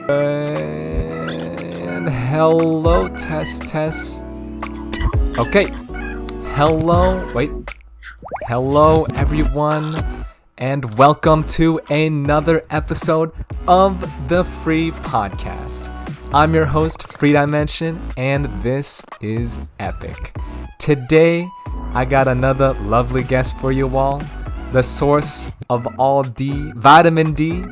And hello, test. Okay. Hello, everyone, and welcome to another episode of the Free Podcast. I'm your host, Free Dimension, and this is epic. Today, I got another lovely guest for you all, the source of all D, vitamin D,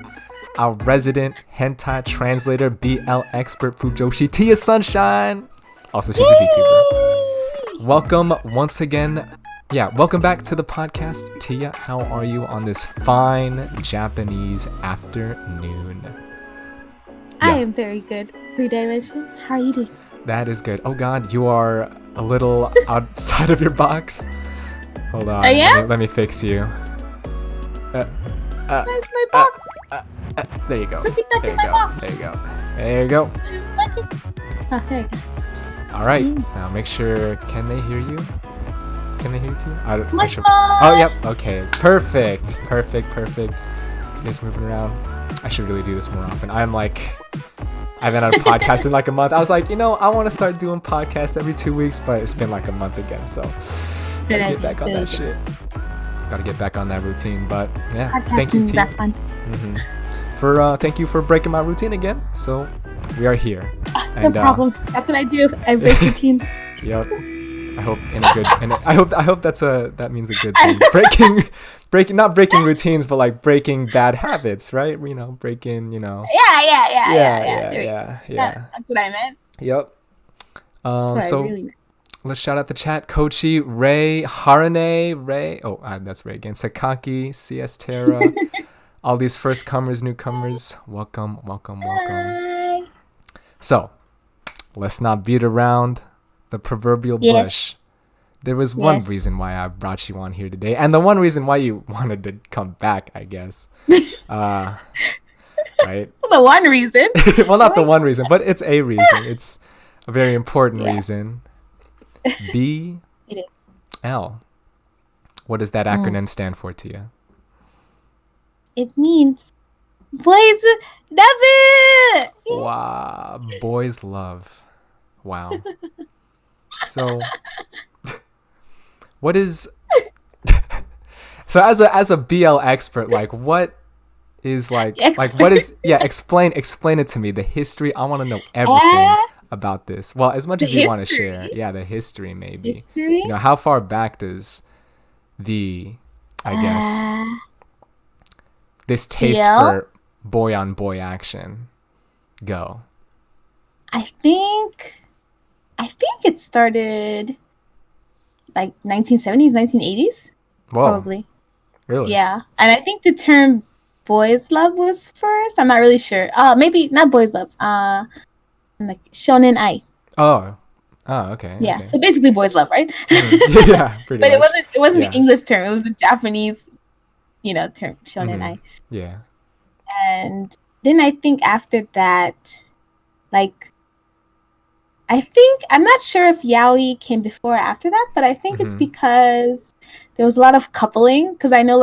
our resident hentai translator, BL expert, Fujoshi Tia Sunshine. Also, she's a VTuber. Welcome once again. Welcome back to the podcast. Tia, how are you on this fine Japanese afternoon? I am very good. Free Dimension, how are you doing? That is good. Oh god, you are a little outside of your box. Hold on. Let me fix you. My box. There you go. Put me back in my box. There you go. Oh, there you go. All right. Now make sure. Can they hear you? Can they hear you too? Mush. Oh, yep. Okay. Perfect. It's moving around. I should really do this more often. I haven't had a podcast in like a month. I was like, I want to start doing podcasts every 2 weeks, but it's been like a month again. So gotta get back on that shit. Gotta get back on that routine. But yeah, thank you, T. Thank you for breaking my routine again. So we are here. No problem. That's what I do. I break routines. Yep. I hope I hope that means a good thing. Not breaking routines, but like breaking bad habits, right? Breaking, Yeah. That's what I meant. Yep. That's what I really meant. Let's shout out the chat. Kochi, Ray, Harane, Ray. Oh, that's Ray again. Sakaki, CS Terra. All these first comers, newcomers. Welcome. Hi. So, let's not beat around the proverbial bush. There was one reason why I brought you on here today, and the one reason why you wanted to come back, I guess. Right? The one reason. Well, not the one reason, but it's a reason. It's a very important reason. BL. What does that acronym stand for, Tia? It means boys love it. Wow, boys love. Wow. So, what is? So as a BL expert, like what is what is? Yeah, explain it to me. The history. I want to know everything about this. Well, as much as you want to share. Yeah, the history maybe. History? How far back does this taste for boy on boy action go? I think it started like 1970s, 1980s. Whoa. Probably. Really? Yeah. And I think the term boys love was first. I'm not really sure. Maybe not boys love. Like shonen ai. Oh, okay. Yeah. Okay. So basically boys love, right? Yeah, pretty but much. it wasn't the English term. It was the Japanese, term shonen ai. Yeah. And then I think after that, I'm not sure if yaoi came before or after that, but I think it's because there was a lot of coupling. Because I know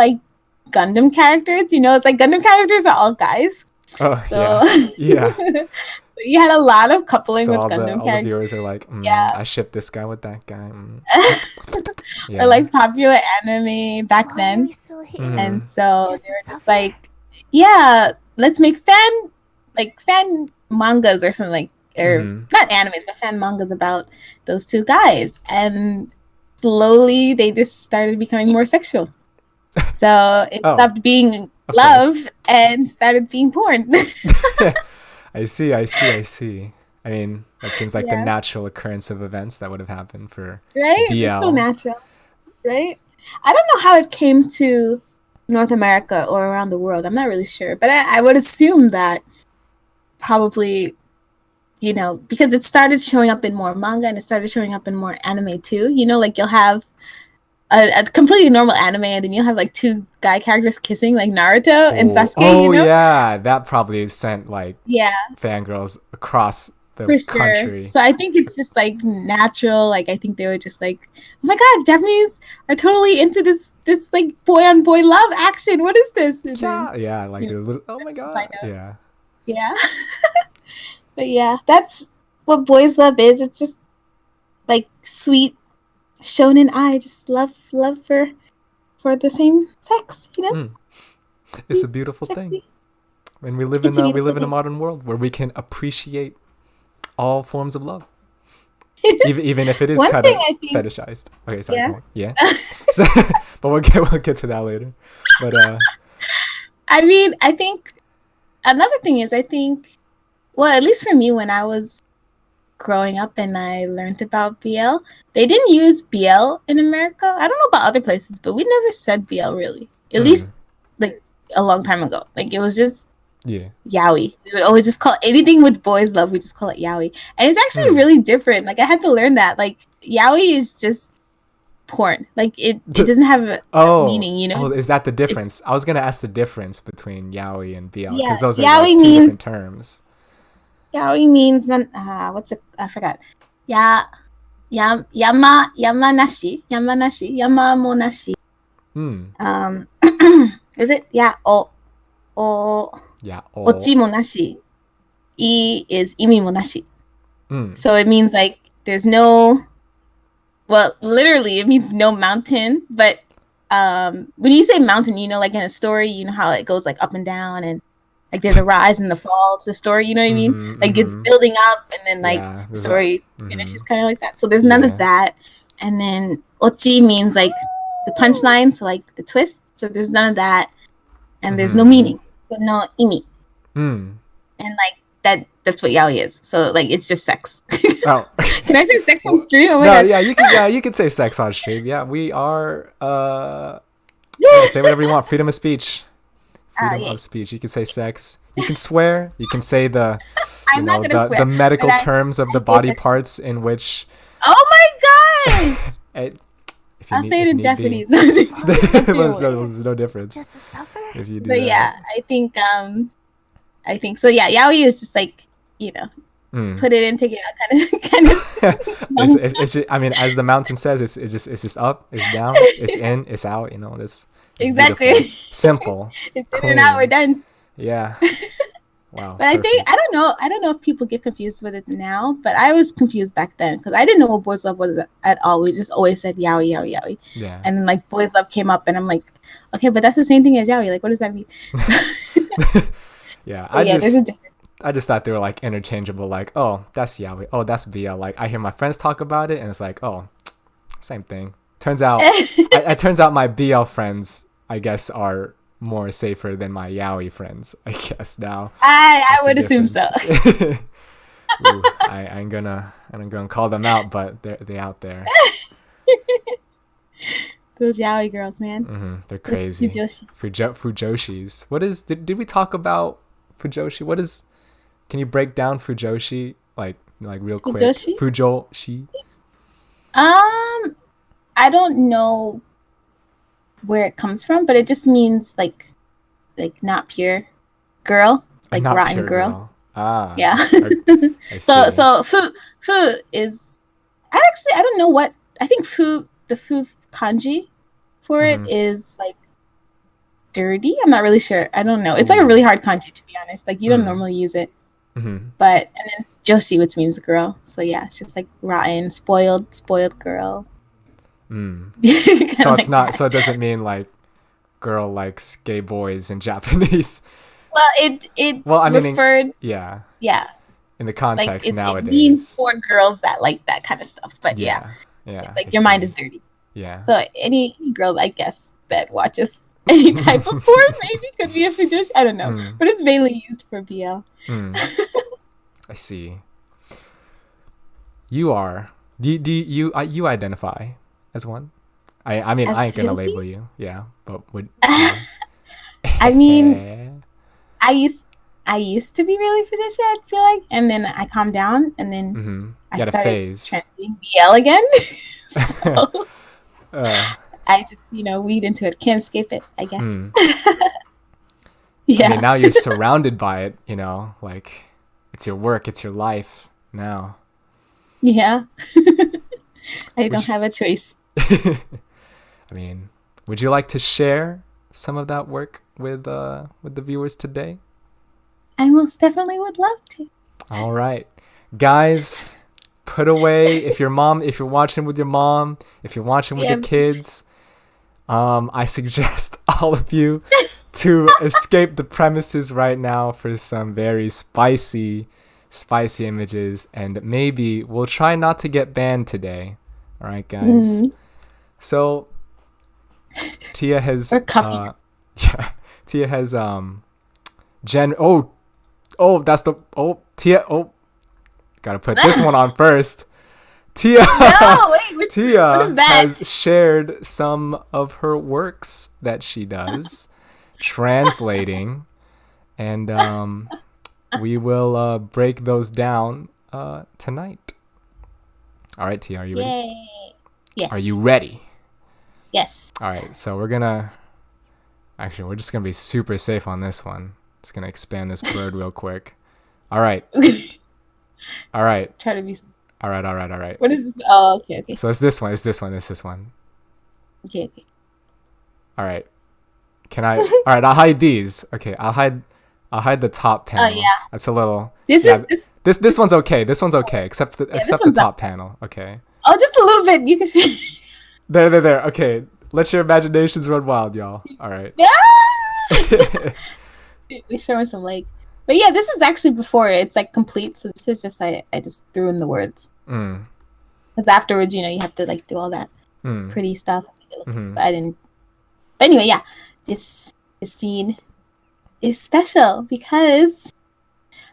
Gundam characters, it's like Gundam characters are all guys. Oh, so yeah. You had a lot of coupling with Gundam characters. All the viewers are like, I ship this guy with that guy. Or popular anime back then. And so they were just like, let's make fan mangas or something not animes, but fan mangas about those two guys. And slowly they just started becoming more sexual. So it stopped being love and started being porn. I see. I mean, that seems like the natural occurrence of events that would have happened for BL. It's so natural, right? I don't know how it came to North America or around the world. I'm not really sure, but I would assume that probably, because it started showing up in more manga and it started showing up in more anime too. You'll have a completely normal anime and then you'll have two guy characters kissing like Naruto and Sasuke. Oh yeah, that probably sent fangirls across the country. So I think it's just natural. I think they were just oh my god, Japanese are totally into this boy on boy love action. What is this? Yeah, they're little. Oh my god. Yeah. Yeah. But yeah, that's what boys love is. It's just like sweet shonen ai, just love for the same sex, you know? It's a beautiful thing. And we live in a modern world where we can appreciate all forms of love. even if it is kind of fetishized. Okay, sorry. Yeah. But we'll get to that later. But I mean, I think another thing is well, at least for me, when I was growing up and I learned about BL, they didn't use BL in America. I don't know about other places, but we never said BL really. At least like a long time ago. Like it was just yaoi. We would always just call anything with boys love, we just call it yaoi. And it's actually really different. Like I had to learn that. Like yaoi is just porn. Like it doesn't have a meaning, you know? Oh, is that the difference? I was gonna ask the difference between yaoi and BL because those are yaoi like two different terms. Yaoi means what's it? I forgot. Yamanashi, yamamonashi. Is it ochi monashi? I is imi monashi. So it means like there's no. Well, literally, it means no mountain. But when you say mountain, you know, like in a story, you know how it goes like up and down and like there's a rise and the fall. It's a story, you know what I mean? Like it's building up and then like story finishes kind of like that. So there's none of that. And then ochi means like the punchline, so like the twist. So there's none of that. And there's no meaning. But no imi. And like that's what yaoi is. So like it's just sex. Oh. Can I say sex on stream? Oh my God. You can say sex on stream. Yeah, we are say whatever you want. Freedom of speech. Freedom of speech. You can say sex. You can swear. You can say the the medical terms of the body parts in which. Oh my gosh! I'll say it in Japanese. There's no difference. Just to suffer. If you do but that. Yeah, I think so. Yeah, yaoi is just like, you know, put it in, take it out, kind of. it's just, I mean, as the mountain says, it's just up, it's down, it's in, it's out. You know, this exactly simple. It's in and out. We're done. Yeah. Wow. But perfect. I don't know if people get confused with it now, but I was confused back then because I didn't know what boys love was at all. We just always said yaoi, yaoi, yaoi. Yeah. And then like boys love came up, and I'm like, okay, but that's the same thing as yaoi. Like, what does that mean? Yeah. I just thought they were like interchangeable. Like, oh, that's yaoi. Oh, that's BL. Like, I hear my friends talk about it, and it's like, oh, same thing. Turns out, it turns out my BL friends, I guess, are more safer than my yaoi friends, I guess. Now I would assume so. Ooh, I ain't gonna call them out, but they're out there. Those yaoi girls, man. They're crazy. Fujoshis. What is? Did we talk about fujoshi? What is? Can you break down fujoshi like real quick? Fujoshi. I don't know where it comes from, but it just means like not pure girl, like not rotten girl. Ah, yeah. So fu is. I don't know what. I think the fu kanji for it is like dirty. I'm not really sure. I don't know. It's like a really hard kanji, to be honest. Like you don't normally use it. But and then it's joshi, which means girl. So yeah, it's just like rotten, spoiled girl. So it's not. So it doesn't mean like girl likes gay boys in Japanese. Well, it's referred. Yeah. Yeah. In the context like nowadays. It means for girls that like that kind of stuff. But yeah. It's like your mind is dirty. Yeah. So any girl, I guess, that watches any type of porn maybe could be a fujoshi. I don't know, but it's mainly used for BL. I see. You are. Do you identify as one? I mean, I ain't gonna label you. Yeah, but would. I mean, I used to be really fujoshi, I feel like, and then I calmed down, and then I started trending BL again. So I just weed into it. Can't escape it, I guess. Yeah. I mean, now you're surrounded by it. Like it's your work, it's your life now. Yeah. I don't have a choice. I mean, would you like to share some of that work with the viewers today? I most definitely would love to. All right, guys, put away if you're watching with your mom, if you're watching with your kids. I suggest all of you to escape the premises right now for some very spicy images, and maybe we'll try not to get banned today. All right, guys. So Tia has Tia has gotta put this one on first. Tia Tia what is that? has shared some of her works that she does translating, and we will break those down tonight. All right, Tia, are you ready? Yay. Yes. Are you ready? Yes. All right, so we're just gonna be super safe on this one. Just gonna expand this bird real quick. All right. All right. Try to be. All right. What is this? Oh, okay. So it's this one. Okay. All right. All right, I'll hide these. Okay, I'll hide the top panel. Oh, yeah. That's a little. This one's okay. This one's okay, except the top panel. Okay. Oh, just a little bit. You can. There. Okay, let your imaginations run wild, y'all. All right. We're showing some but yeah, this is actually before it's like complete. So this is just I just threw in the words. Because afterwards, you have to like do all that pretty stuff. But I didn't. But anyway, yeah, this scene is special because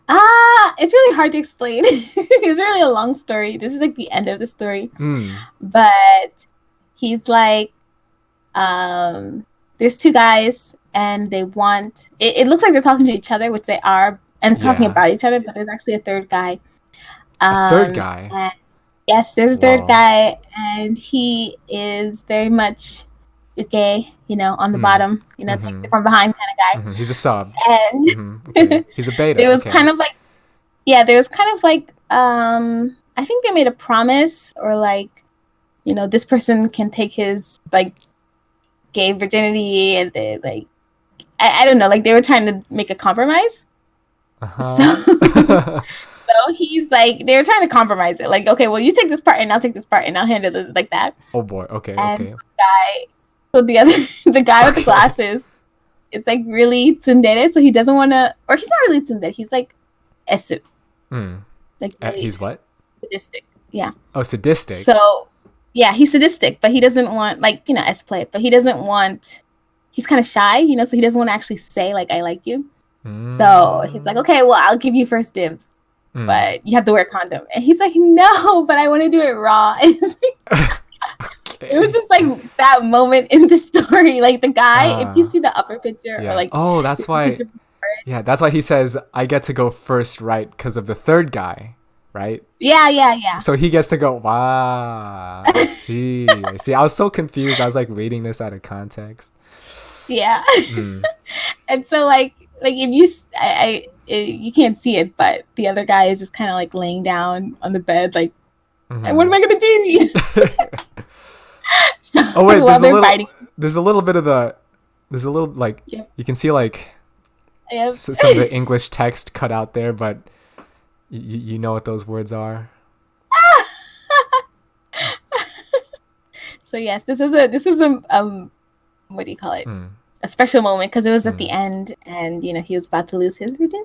it's really hard to explain. It's really a long story. This is like the end of the story. But he's like, there's two guys and they want it looks like they're talking to each other, which they are, and talking about each other, but there's actually a third guy. Third guy? Yes, there's a third guy, and he is very much okay, on the bottom, take it from behind kind of guy. He's a sub. And okay. He's a beta. It was kind of like, I think they made a promise, or like, this person can take his like gay virginity, and they like, I don't know, like they were trying to make a compromise. So he's like, they were trying to compromise it. Like, okay, well, you take this part and I'll take this part and I'll handle it like that. Oh boy. Okay. And the guy with the glasses, it's like really tsundere, so he doesn't want to, or he's not really tsundere. He's like, like really he's what? Sadistic. Yeah. Oh, sadistic. So yeah, he's sadistic, but he doesn't want S-play, but he doesn't want. He's kind of shy, so he doesn't want to actually say like I like you. So he's like, okay, well, I'll give you first dibs, but you have to wear a condom. And he's like, no, but I want to do it raw. It's like, it was just like that moment in the story. Like the guy, if you see the upper picture, or like, oh, that's why. Yeah, that's why he says I get to go first, right? Because of the third guy, right? Yeah. So he gets to go. Wow, I see. I was so confused. I was like reading this out of context. Yeah. And so like if you can't see it, but the other guy is just kind of like laying down on the bed, like, what am I gonna do? So, oh wait, there's a little like you can see like some of the English text cut out there, but you know what those words are. So yes, this is a what do you call it? A special moment, because it was at the end, and he was about to lose his virginity.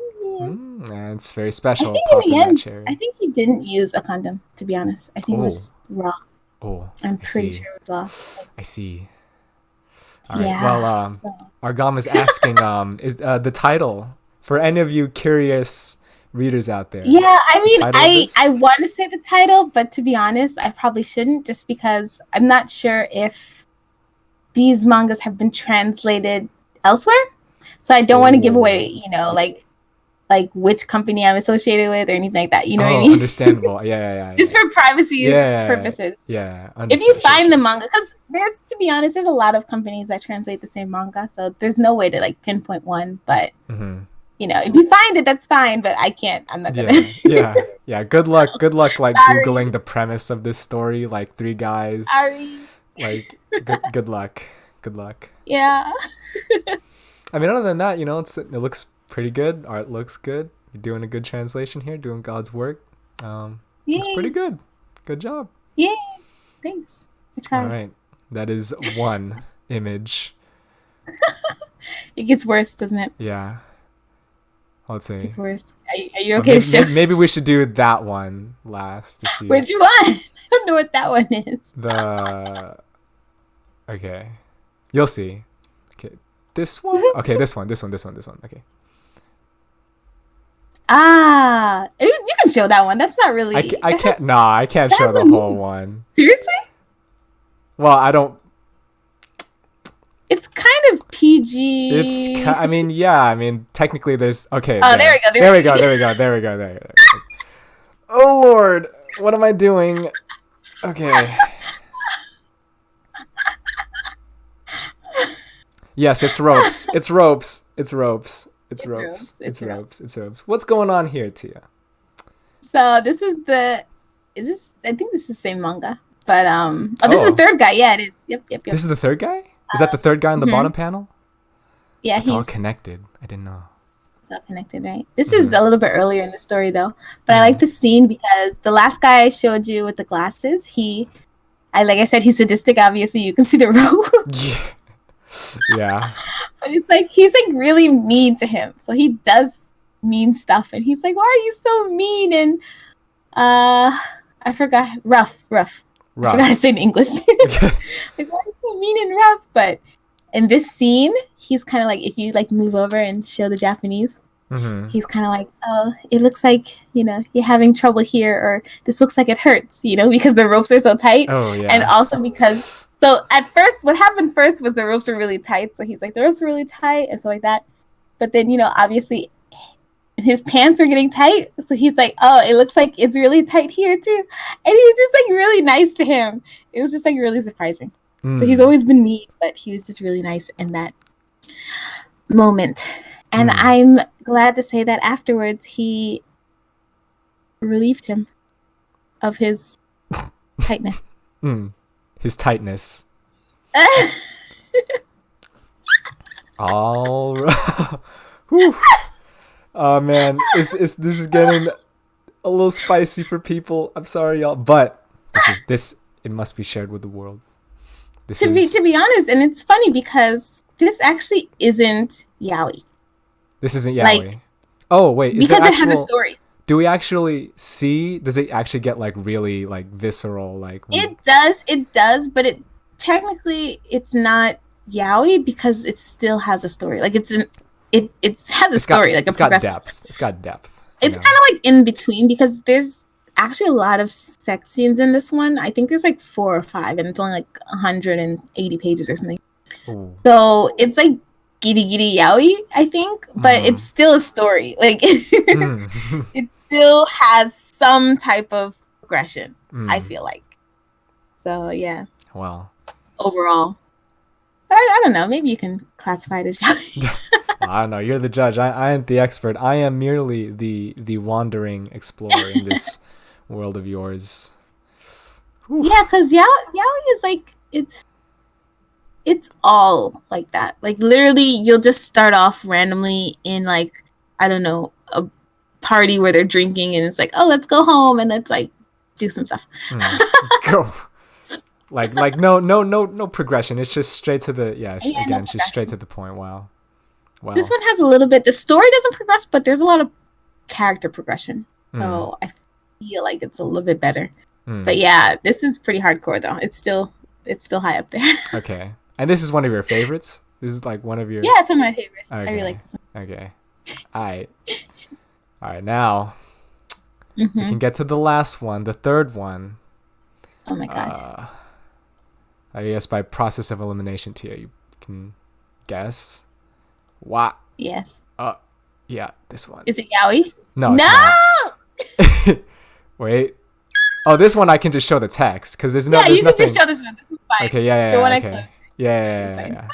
It's very special. I think in the end, I think he didn't use a condom. To be honest, I think it was raw. Oh, I'm pretty sure it was raw. I see. All right. Well, Argam is asking, is the title for any of you curious readers out there? Yeah, I mean, I want to say the title, but to be honest, I probably shouldn't, just because I'm not sure if these mangas have been translated elsewhere, so I don't want to give away, like which company I'm associated with or anything like that. You know what I mean? Understandable. Yeah. Just for privacy purposes. Yeah. If you find the manga, because to be honest, there's a lot of companies that translate the same manga, so there's no way to like pinpoint one. But if you find it, that's fine. But I can't. I'm not gonna. Yeah. Good luck. Like Sorry. Googling the premise of this story, like three guys. Sorry. Like good luck. Yeah. I mean, other than that, it looks pretty good. Art looks good. You're doing a good translation here, doing God's work. It's pretty good. Good job. Yay. Thanks. I tried. All right. That is one image. It gets worse, doesn't it? Yeah. Let's see. It gets worse. Are you okay, maybe we should do that one last. Which one? I don't know what that one is. Okay. You'll see. Okay. This one? Okay, this one. Okay. You can show that one. That's not really... I can't... Nah, I can't show the whole one. Seriously? Well, I don't... It's kind of PG. I mean, technically there's... Okay. Oh, there we go. There we go. Oh, Lord. What am I doing? Okay. Yes, it's ropes. It's ropes. What's going on here, Tia? So this is I think this is the same manga. But this is the third guy. Yeah, it is. Yep. This is the third guy? Is that the third guy on the bottom panel? Yeah, he's all connected. I didn't know. It's all connected, right? This is a little bit earlier in the story though. But I like the scene because the last guy I showed you with the glasses, like I said, he's sadistic, obviously. You can see the rope. Yeah. But it's like he's like really mean to him. So he does mean stuff and he's like, why are you so mean? And I forgot rough. I forgot to say it in English. Like, why are you so mean and rough? But in this scene, he's kind of like, if you like move over and show the Japanese, he's kind of like, oh, it looks like, you're having trouble here, or this looks like it hurts, because the ropes are so tight. Oh, yeah. And also because, so at first, what happened first was the ropes were really tight. So he's like, the ropes are really tight and stuff like that. But then, obviously his pants are getting tight. So he's like, oh, it looks like it's really tight here too. And he was just like really nice to him. It was just like really surprising. So he's always been mean, but he was just really nice in that moment. And I'm glad to say that afterwards he relieved him of his tightness. His tightness. All right. Oh man, this is getting a little spicy for people. I'm sorry, y'all, but it must be shared with the world. To be honest, and it's funny because this actually isn't yaoi. This isn't yaoi. Oh wait, because it has a story. Do we actually see? Does it actually get like really like visceral? Like it does, but it's not yaoi because it still has a story. Like it has a story. It's got depth. It's got depth. It's kind of like in between because there's actually a lot of sex scenes in this one. I think there's like 4 or 5, and it's only like 180 pages or something. Ooh. So it's like giri giri yaoi, I think, but it's still a story. Like it still has some type of progression. I feel like. So yeah. Well. Overall, I don't know. Maybe you can classify it as yaoi. I don't know. You're the judge. I am the expert. I am merely the wandering explorer in this world of yours. Whew. Yeah, because yaoi is like it's all like that. Like literally, you'll just start off randomly in like, I don't know, a party where they're drinking, and it's like, oh, let's go home and let's like do some stuff. Go. Like no progression. It's just straight to the just straight to the point. Wow. This one has a little bit. The story doesn't progress, but there's a lot of character progression. So I feel like it's a little bit better. But yeah, this is pretty hardcore though. It's still high up there. Okay. And this is one of your favorites? This is like one of your... Yeah, it's one of my favorites. Okay. I really like this one. Okay. All right, now we can get to the last one, the third one. Oh my god. I guess by process of elimination, Tia, you can guess. What? Yes. Yeah, this one. Is it yaoi? No. Wait. Oh, this one I can just show the text because there's no. Yeah, you can just show this one. This is fine. Okay, yeah. The one I clicked. Yeah.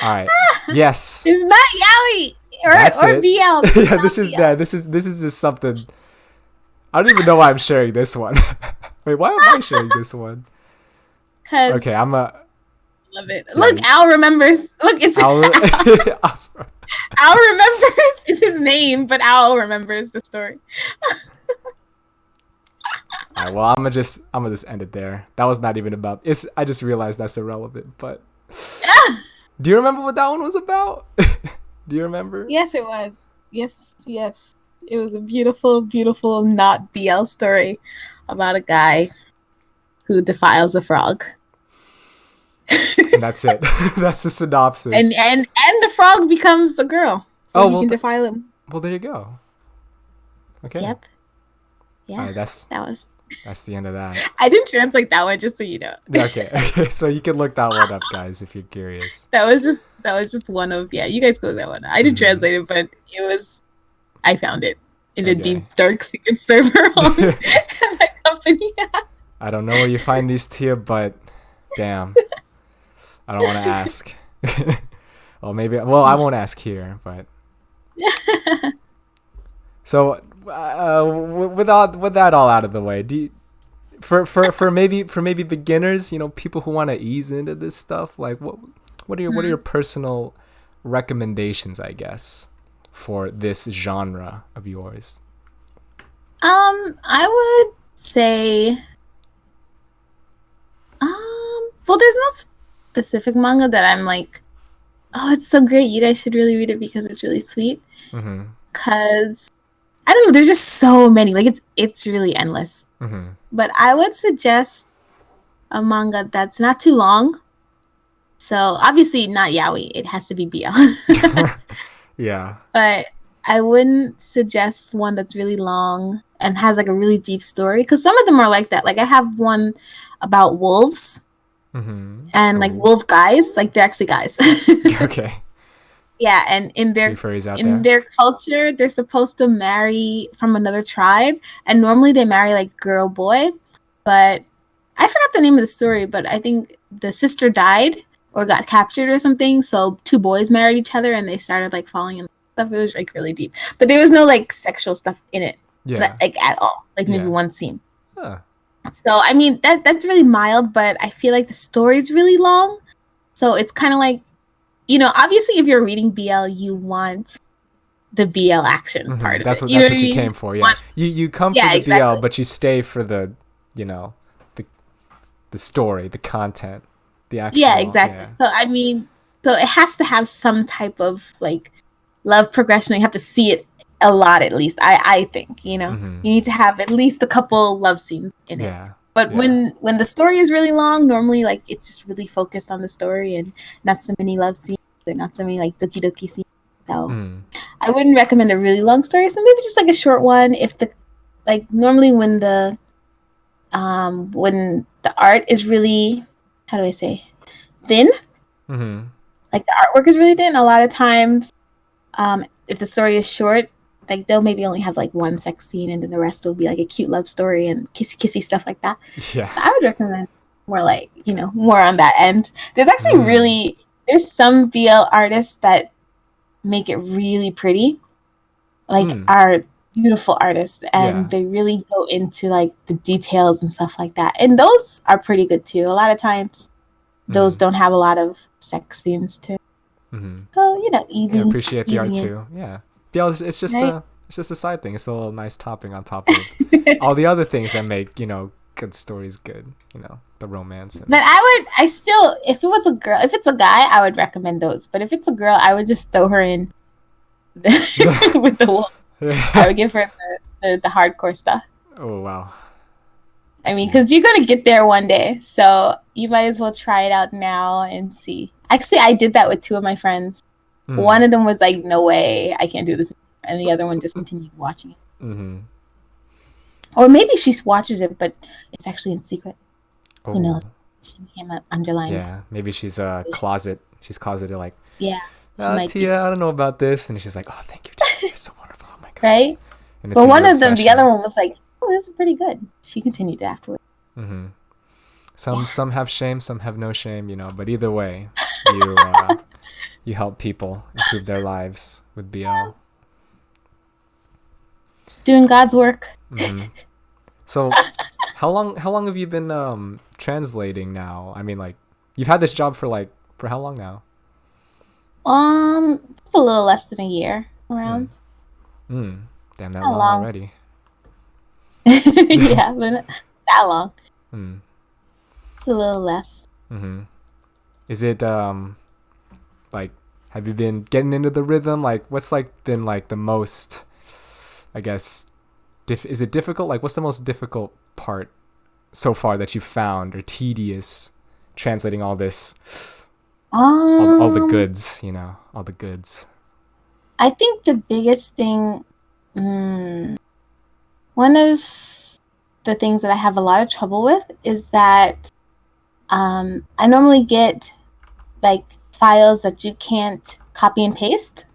All right. Yes. It's not yaoi or BL. Yeah, this is just something. I don't even know why I'm sharing this one. Wait, why am I sharing this one? Because okay, I'm a love it. Look, Al remembers. Look, it's Al. Al remembers is his name, but Al remembers the story. All right, well, I'm gonna just end it there. That was not even about. I just realized that's irrelevant. But do you remember what that one was about? Do you remember? Yes, it was. Yes. It was a beautiful, beautiful not BL story about a guy who defiles a frog. And that's it. That's the synopsis. And the frog becomes a girl, so you can defile him. Well, there you go. Okay. Yep. Yeah. Right, that's the end of that. I didn't translate that one, just so you know. Okay. So you can look that one up, guys, if you're curious. That was just one of you guys go with that one. I didn't translate it, but it was. I found it in a deep, dark secret server on my company. I don't know where you find these, Tia, but damn. I don't want to ask. Well, maybe. Well, I won't ask here, but. So, with that all out of the way, for maybe beginners, people who want to ease into this stuff, like what are your personal recommendations, I guess, for this genre of yours? I would say, well, there's no specific manga that I'm like, oh, it's so great, you guys should really read it because it's really sweet. Because I don't know, there's just so many, like it's really endless. But I would suggest a manga that's not too long. So obviously not yaoi, it has to be BL. Yeah. But I wouldn't suggest one that's really long and has like a really deep story, because some of them are like that. Like I have one about wolves. And like wolf guys, like they're actually guys. Okay. Yeah, and in their culture, they're supposed to marry from another tribe, and normally they marry like girl boy. But I forgot the name of the story, but I think the sister died or got captured or something. So two boys married each other, and they started like falling in love. It was like really deep, but there was no like sexual stuff in it, like at all. Like maybe one scene. Huh. So I mean that's really mild, but I feel like the story's really long. So it's kind of like, obviously if you're reading BL, you want the BL action part of it. That's what you came for. Yeah, you come for the BL, but you stay for the the story, the content, the actual. Yeah, exactly. Yeah. So I mean, so it has to have some type of like love progression. You have to see it a lot, at least. I think you need to have at least a couple love scenes in it. But when the story is really long, normally like it's just really focused on the story and not so many love scenes, and not so many like doki doki scenes. So I wouldn't recommend a really long story. So maybe just like a short one. If the normally when the art is really, how do I say, thin, like the artwork is really thin. A lot of times, if the story is short, like they'll maybe only have like one sex scene, and then the rest will be like a cute love story and kissy stuff like that. Yeah. So I would recommend more like, more on that end. There's actually there's some BL artists that make it really pretty, like are beautiful artists, and they really go into like the details and stuff like that. And those are pretty good too. A lot of times those don't have a lot of sex scenes too. So, easy. I appreciate the art too. Yeah. BL, it's just a side thing. It's a little nice topping on top of all the other things that make, good stories good, the romance. But I still, if it was a girl, if it's a guy, I would recommend those. But if it's a girl, I would just throw her in with the wolf. I would give her the hardcore stuff. Oh, wow. I mean, because you're going to get there one day. So you might as well try it out now and see. Actually, I did that with two of my friends. One of them was like, no way, I can't do this. And the other one just continued watching it. Or maybe she watches it, but it's actually in secret. Oh. Who knows? She became an underlying. Yeah, maybe she's closeted like, Tia, I don't know about this. And she's like, oh, thank you, Tia. You're so wonderful. Oh my God. Right? But one of them, the other one was like, oh, this is pretty good. She continued afterwards. Some have shame, some have no shame, but either way, you help people improve their lives with BL. Doing God's work. So, how long have you been translating now? I mean, like You've had this job for how long now? It's a little less than a year around. Damn, that Not long long. already. Yeah, but not that long. Mm. It's a little less. Mm-hmm. Is it like, have you been getting into the rhythm? Like, what's like been like the most, I guess, is it difficult? Like, what's the most difficult part so far that you found, or tedious, translating all this, all the goods, all the goods? I think the biggest thing, one of the things that I have a lot of trouble with is that I normally get like files that you can't copy and paste.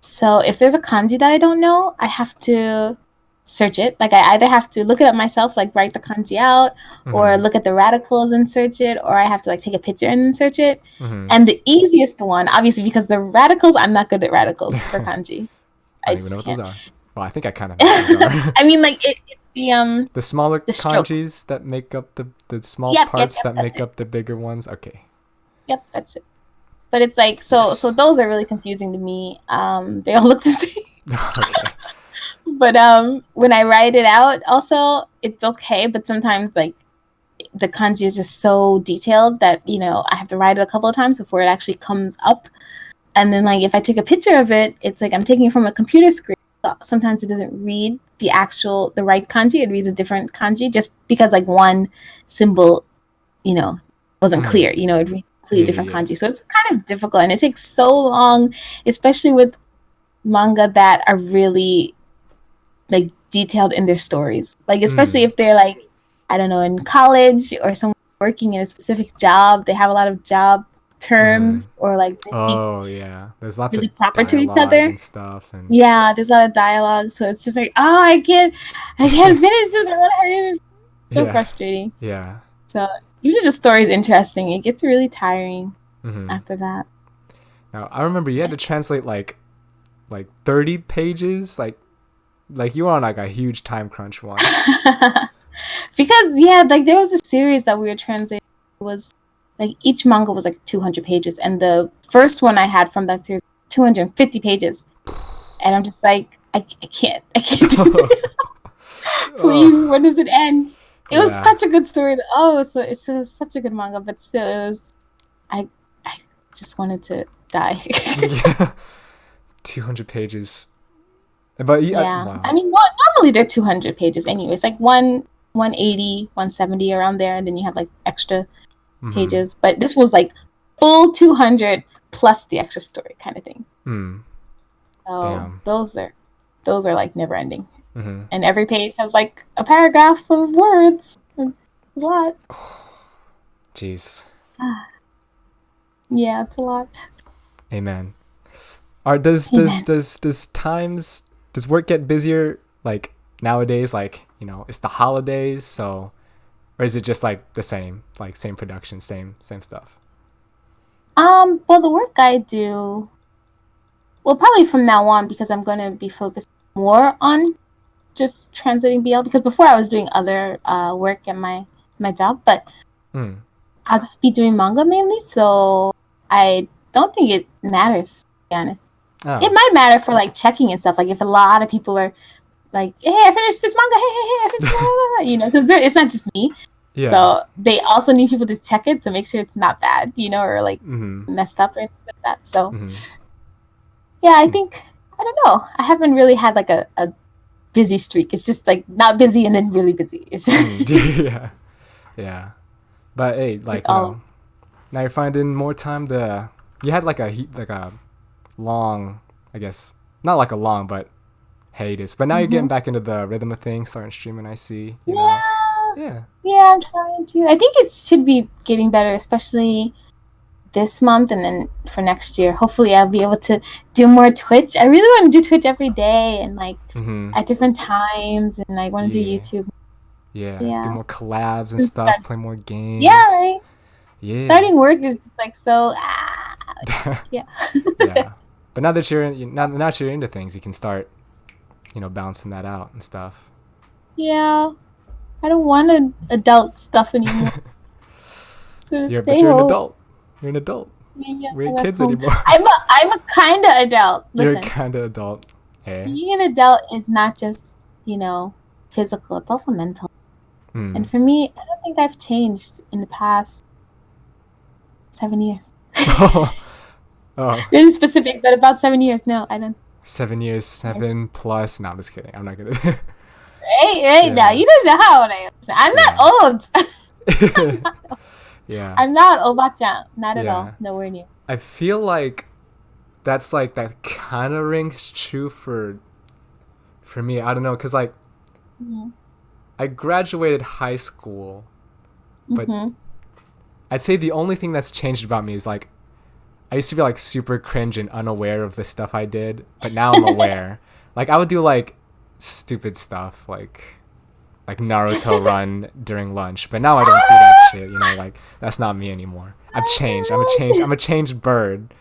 So if there's a kanji that I don't know, I have to search it. Like I either have to look it up myself, like write the kanji out, or look at the radicals and search it, or I have to like take a picture and then search it. And the easiest one, obviously, because the radicals, I'm not good at radicals for kanji. I don't even know what those are. Well, I think I kind of know what those are. I mean, like it's the smaller the kanjis that make up the small parts that make up the bigger ones. Okay. Yep, that's it. But it's like so those are really confusing to me. They all look the same. Okay. But when I write it out, also it's okay. But sometimes like the kanji is just so detailed that I have to write it a couple of times before it actually comes up. And then like if I take a picture of it, it's like I'm taking it from a computer screen. Sometimes it doesn't read the right kanji. It reads a different kanji just because like one symbol, wasn't clear. It reads completely different kanji. So it's kind of difficult, and it takes so long, especially with manga that are really like detailed in their stories. Like especially if they're like, I don't know, in college or someone working in a specific job, they have a lot of job terms or like there's lots really of proper to each other and stuff, and there's a lot of dialogue, so it's just like, oh, I can't finish this. I want to hurry up. So frustrating. So even if the story is interesting, it gets really tiring after that. Now I remember you had to translate like 30 pages, like you were on like a huge time crunch one. Because like there was a series that we were translating. It was like each manga was like 200 pages, and the first one I had from that series 250 pages, and I'm just like, I can't do it. Please, when does it end? It was such a good story. It was such a good manga, but still, it was I just wanted to die. 200 pages. But wow. I mean, normally they're 200 pages anyways, like 180, 170 around there, and then you have like extra pages. But this was like full 200 plus the extra story kind of thing. So those are like never ending. And every page has like a paragraph of words. It's a lot. Jeez. Yeah, it's a lot. Amen. Does work get busier like nowadays? Like, it's the holidays, so, or is it just like the same, like same production, same stuff? Well, the work I do, well, probably from now on, because I'm going to be focused more on just translating BL, because before I was doing other work at my job, but I'll just be doing manga mainly, so I don't think it matters, to be honest. It might matter for like checking and stuff, like if a lot of people are like, hey, I finished this manga, hey, I finished because it's not just me. So they also need people to check it to make sure it's not bad, or like messed up or anything like that. So I think, I don't know, I haven't really had like a busy streak. It's just like not busy and then really busy. Yeah. But hey, like now you're finding more time to. You had like a long, I guess not like a long, but hiatus. But now you're getting back into the rhythm of things, starting streaming. I see. You know? Yeah, I'm trying to. I think it should be getting better, especially this month, and then for next year, hopefully I'll be able to do more Twitch. I really want to do Twitch every day and like at different times, and I want to do YouTube. Yeah, do more collabs and stuff, play more games. Yeah, right. Yeah. Starting work is like so. Yeah. But now that you're into things, you can start, balancing that out and stuff. Yeah, I don't want adult stuff anymore. to But stay you're an home. adult. You're an adult. Maybe We ain't left kids home. anymore. I'm a kind of adult. Listen, You're kind of adult. Hey. being an adult is not just, physical. It's also mental. And for me, I don't think I've changed in the past 7 years. Really specific, but about 7 years. No, I don't. 7 years, 7 plus. No, I'm just kidding. I'm not gonna. Hey, now you don't know how old I am. I'm not old. Yeah. I'm not oba-chan. Not at all. Nowhere near. I feel like that's like that kind of rings true for me. I don't know, cause like I graduated high school, but I'd say the only thing that's changed about me is like I used to be like super cringe and unaware of the stuff I did, but now I'm aware. Like I would do like stupid stuff like Naruto run during lunch, but now I don't do that shit, like that's not me anymore. I've changed. I'm a changed bird.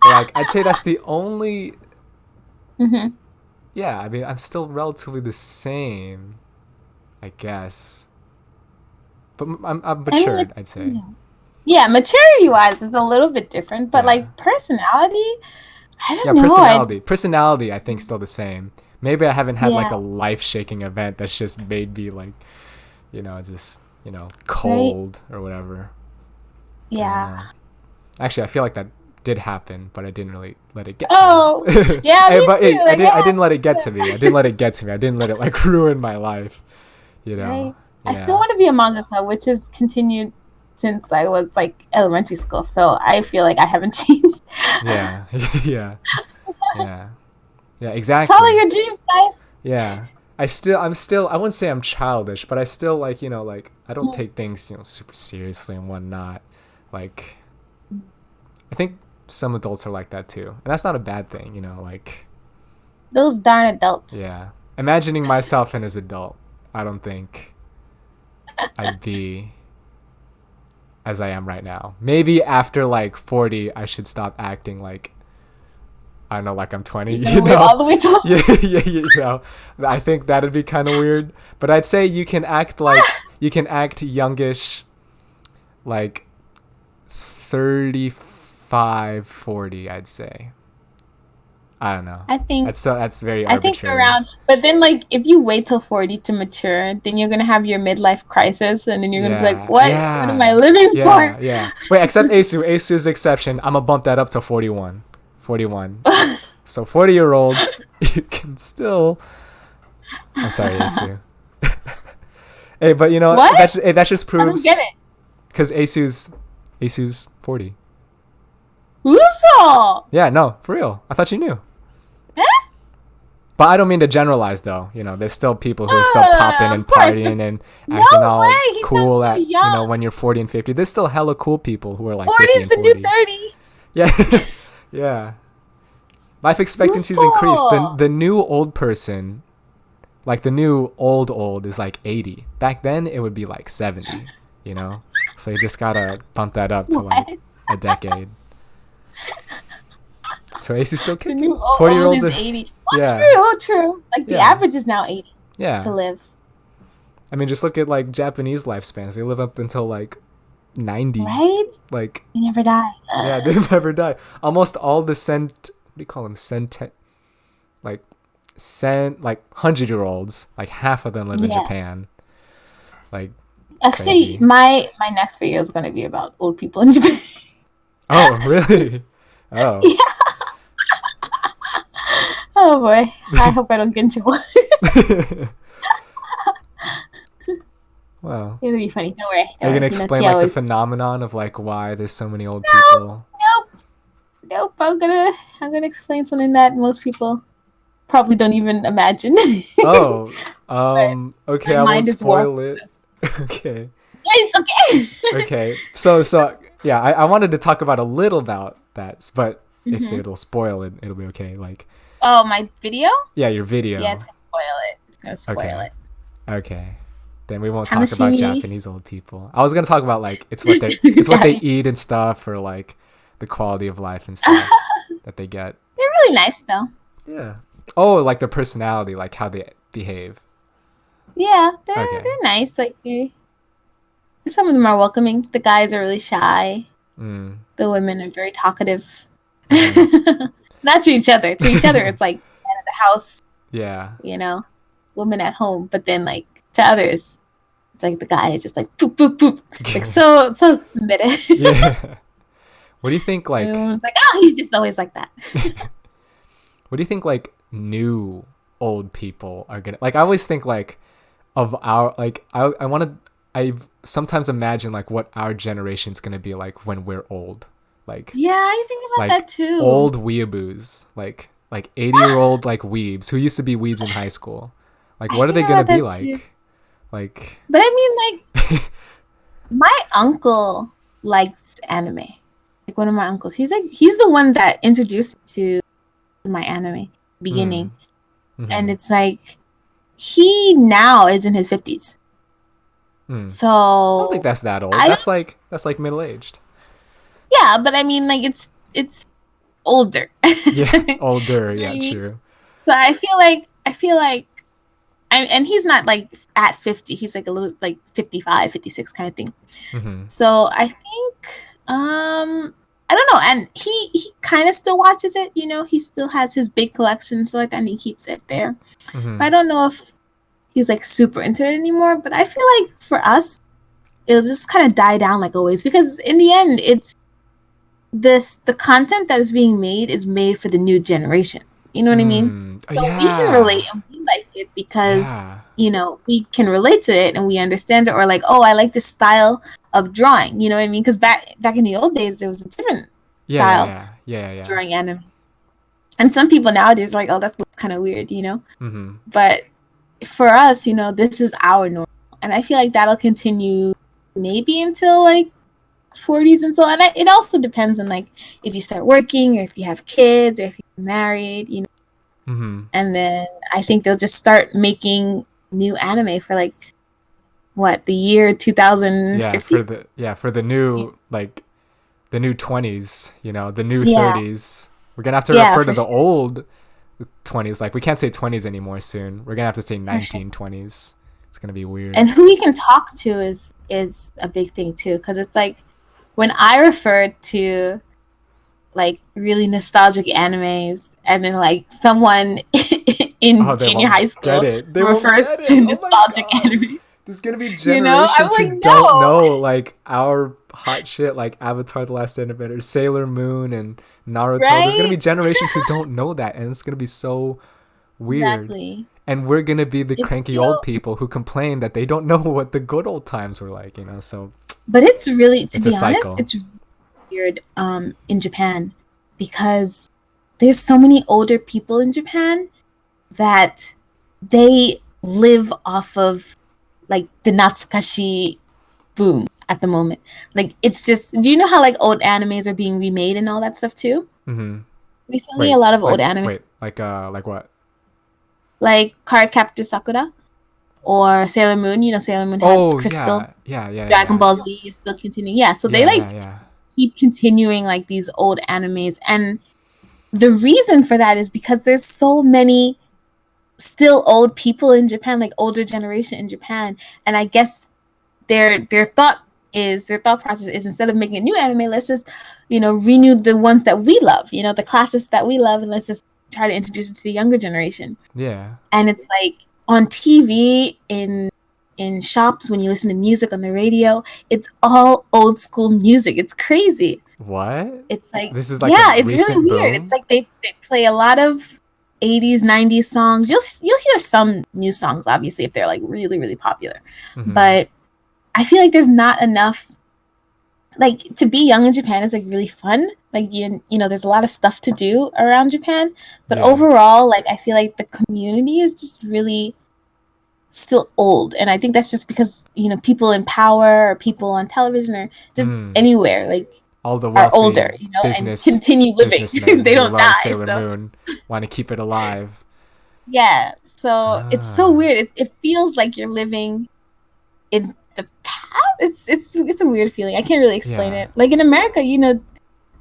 But like I'd say that's the only yeah, I mean I'm still relatively the same, I guess. But I'm matured, I'd say. Yeah, maturity wise it's a little bit different, but like personality, I don't know. Personality I think still the same. Maybe I haven't had like a life-shaking event that's just made me like, just, cold or whatever. Yeah. Actually, I feel like that did happen, but I didn't really let it get to me. Yeah, I didn't let it get to me. I didn't let it like ruin my life, Right. Yeah. I still want to be a mangaka, which has continued since I was like elementary school, so I feel like I haven't changed. Yeah, exactly. Follow your dreams, guys. Yeah. I wouldn't say I'm childish, but I still like, like I don't take things, super seriously and whatnot. Like I think some adults are like that too. And that's not a bad thing, like those darn adults. Yeah. Imagining myself in as adult, I don't think I'd be as I am right now. Maybe after like 40 I should stop acting like I don't know, like I'm 20, all the way to yeah, I think that'd be kind of weird. But I'd say you can act youngish, like 35, 40, I'd say. I don't know. I think that's very arbitrary. I think around, but then like if you wait till 40 to mature, then you're gonna have your midlife crisis, and then you're gonna be like, what am I living for? Yeah. Wait, except Asu's exception. I'm gonna bump that up to 41. So 40-year-olds, you can still. I'm sorry, Asu. Hey, but that just proves. I don't get it. Because Asu's 40. Uso! Yeah, no, for real. I thought you knew. But I don't mean to generalize, though. There's still people who are still popping and partying and acting all cool at when you're 40 and 50. There's still hella cool people who are like 40's the 40. new 30. Yeah, yeah. Life expectancy's increased. The new old person, like the new old is like 80. Back then it would be like 70. So you just gotta bump that up to like a decade. So Ace's still kicking. 40-year-olds is 80. True. Like the average is now 80. Yeah. To live. I mean, just look at like Japanese lifespans. They live up until like 90. Right? Like they never die. Yeah, they never die. Almost all the what do you call them? Like 100-year-olds. Like half of them live in Japan. Like actually, crazy. My next video is gonna be about old people in Japan. Oh, really? Oh. Yeah. Oh boy. I hope I don't get in trouble. Wow. It'll be funny. Don't worry. Are you gonna explain like the phenomenon of like why there's so many old people? Nope. I'm gonna explain something that most people probably don't even imagine. Okay. I won't spoil it. Okay. It's okay. Okay. So yeah, I wanted to talk about a little about that, but if it'll spoil it, it'll be okay. Like. Oh, my video? Yeah, your video. Yeah, it's gonna spoil it. Okay. Then we won't talk about Japanese old people. I was gonna talk about like it's what they eat and stuff, or like the quality of life and stuff that they get. They're really nice though. Yeah. Oh, like their personality, like how they behave. Yeah, they're nice. Like Some of them are welcoming. The guys are really shy. Mm. The women are very talkative. Mm-hmm. Not to each other. To each other, it's like man of the house. Yeah. You know, woman at home. But then, like, to others, it's like the guy is just like poop, poop, poop. Like, so submitted. Yeah. What do you think, like... Everyone's like, oh, he's just always like that. What do you think, like, new old people are gonna... Like, I always think, like, of our... Like, I want to... I sometimes imagine, like, what our generation's gonna be like when we're old. Like... Yeah, I think about like, that, too. Old weeaboos. Like 80-year-old, like, weebs who used to be weebs in high school. Like, what are they gonna be like? Too. Like... But I mean, like, my uncle likes anime. Like, one of my uncles. He's the one that introduced me to my anime beginning. Mm-hmm. And it's like, he now is in his 50s. So I don't think that's that old. That's like middle-aged. Yeah, but I mean, like, it's older. Yeah, older. Yeah, true. So I feel like and he's not like at 50. He's like a little like 55, 56 kind of thing. Mm-hmm. So I think I don't know, and he kind of still watches it, you know. He still has his big collection, so like that, and he keeps it there. Mm-hmm. But I don't know if he's like super into it anymore. But I feel like for us, it'll just kind of die down like always, because in the end, it's the content that is being made is made for the new generation. You know what I mean? So we can relate and we like it because you know, we can relate to it and we understand it, or like, oh, I like this style of drawing. You know what I mean? Because back in the old days, there was a different style drawing anime. And some people nowadays are like, oh, that looks kind of weird, you know? Mm-hmm. But for us, you know, this is our norm. And I feel like that'll continue maybe until like 40s and so on. And it also depends on like if you start working or if you have kids or if you're married, you know. Mm-hmm. And then I think they'll just start making new anime for like what, the year 2050? For the new like the new 20s, you know, the new 30s. We're gonna have to refer to the old 20s. Like, we can't say 20s anymore soon. We're gonna have to say 1920s. It's gonna be weird. And who we can talk to is a big thing too, because it's like when I refer to like really nostalgic animes, and then like someone in junior high school refers to nostalgic anime. There's gonna be generations who don't know like our hot shit, like Avatar: The Last Airbender, Sailor Moon, and Naruto. Right? There's gonna be generations who don't know that, and it's gonna be so weird. Exactly. And we're gonna be the cranky old people who complain that they don't know what the good old times were like, you know. So, but it's really, to be honest, it's weird in Japan, because there's so many older people in Japan that they live off of like the Natsukashi boom at the moment. Like, it's just, do you know how like old animes are being remade and all that stuff too? Mm-hmm. Recently, a lot of old anime. Wait, like what? Like Cardcaptor Sakura or Sailor Moon. You know, Sailor Moon had Crystal. Yeah. Dragon Ball Z is still continuing. Yeah, so they keep continuing like these old animes, and the reason for that is because there's so many still old people in Japan, like older generation in Japan, and I guess their thought process is, instead of making a new anime, let's just, you know, renew the ones that we love, you know, the classics that we love, and let's just try to introduce it to the younger generation. Yeah. And it's like on TV, in shops, when you listen to music on the radio, it's all old school music. It's crazy. What? It's like, this is like, it's really weird. It's like they play a lot of 80s, 90s songs. You'll hear some new songs, obviously, if they're like really, really popular. Mm-hmm. But I feel like there's not enough, like, to be young in Japan is like really fun. Like, you know, there's a lot of stuff to do around Japan, but overall, like, I feel like the community is just really still old. And I think that's just because, you know, people in power or people on television or just anywhere, like, all the are older, you know, and continue living. They don't die. Sailor Moon want to keep it alive. Yeah, so it's so weird. It feels like you're living in the past. It's a weird feeling. I can't really explain it. Like in America, you know,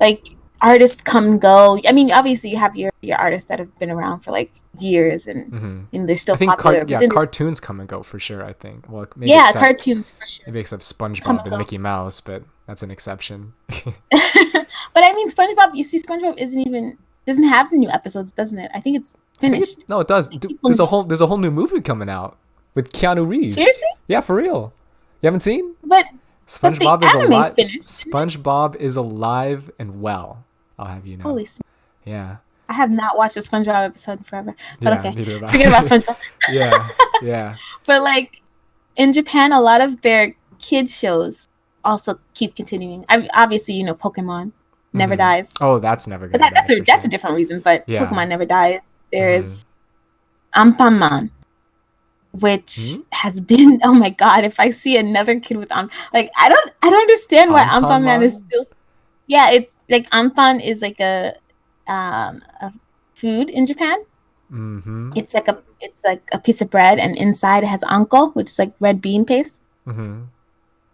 like artists come and go. I mean, obviously you have your artists that have been around for like years and they're still popular. Cartoons come and go for sure. I think. Well, maybe cartoons for sure. Maybe except SpongeBob and Mickey Mouse, but that's an exception. But I mean, SpongeBob. You see, SpongeBob doesn't have new episodes, doesn't it? I think it's finished. No, it does. There's a whole new movie coming out with Keanu Reeves. Seriously? Yeah, for real. You haven't seen? But SpongeBob is alive. Finished. SpongeBob is alive and well. I'll have you know. Holy smokes. Yeah. I have not watched a SpongeBob episode in forever. But okay. Forget about SpongeBob. Yeah. But like in Japan, a lot of their kids shows also keep continuing. Obviously, Pokemon never dies. Oh, that's never good. But that's a different reason. But Pokemon never dies. There's Anpanman, which has been, oh my god, if I see another kid with like I don't understand why Anpanman is still. Yeah, it's like Anpan is like a food in Japan. Mm-hmm. It's like a piece of bread, and inside it has anko, which is like red bean paste. Mm-hmm.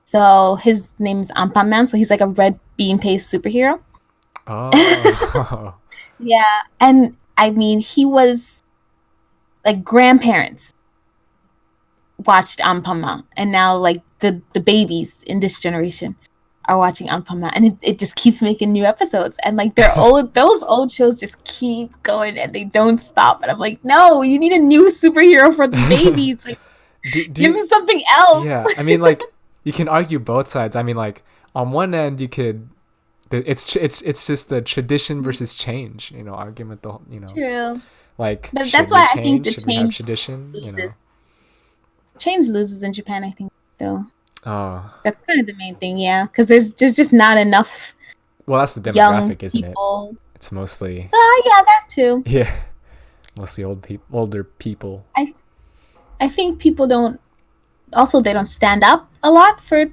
So his name is Anpanman, so he's like a red bean paste superhero. Oh. Yeah, and I mean, he was like grandparents watched Anpanman, and now like the babies in this generation are watching Anpanman, and it just keeps making new episodes, and like those old shows just keep going and they don't stop, and I'm like, no, you need a new superhero for the babies. Like, give me something else. Yeah, I mean, like, you can argue both sides. I mean, like, on one end you could, it's just the tradition versus change, argument. True. Like, but that's why I think the change tradition loses. Change loses in Japan, I think, though. Oh, that's kind of the main thing, yeah, because there's just not enough. Well, that's the demographic, isn't it? It's mostly. Yeah, that too. Yeah, mostly older people. I think people don't stand up a lot for,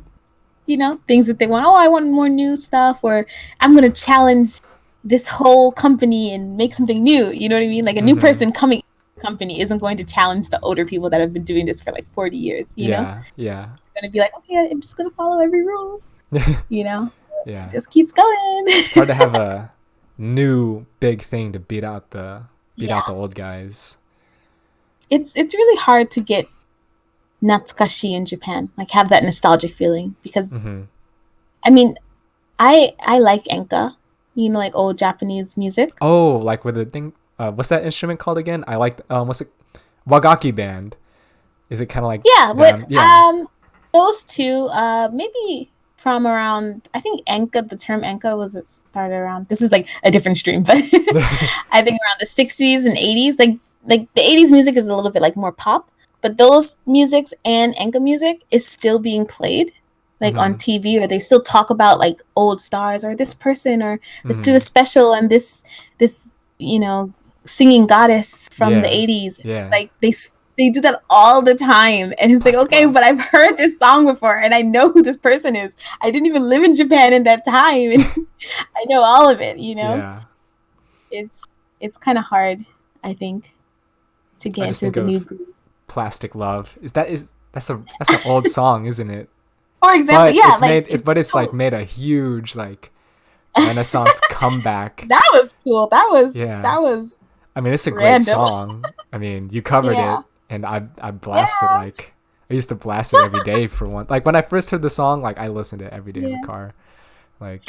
things that they want. Oh, I want more new stuff, or I'm gonna challenge this whole company and make something new. You know what I mean? Like a new person coming to the company isn't going to challenge the older people that have been doing this for like 40 years. You know? Yeah. Gonna be like, okay, I'm just gonna follow every rules. Yeah. It just keeps going. It's hard to have a new big thing to beat out the old guys. It's really hard to get natsukashi in Japan, like have that nostalgic feeling, because I mean, I like enka, like old Japanese music. Oh, like with the thing, what's that instrument called again? I like what's it, wagaki band. Is it kind of like those two, maybe from around, I think the term enka started around, this is like a different stream, but I think around the 60s and 80s. Like the 80s music is a little bit like more pop, but those musics and enka music is still being played like on TV, or they still talk about like old stars or this person, or let's do a special on this singing goddess from the 80s. Yeah. Like they do that all the time, and it's like, okay, but I've heard this song before and I know who this person is. I didn't even live in Japan in that time, and I know all of it. Yeah. It's kind of hard, I think, to get into the new group. Plastic Love that's an old song, isn't it? For example, but it's like made a huge like Renaissance comeback. That was cool. That was. I mean, it's a great song. I mean, you covered it, and I blasted like I used to blast it every day for one. Like when I first heard the song, like I listened to it every day in the car. Like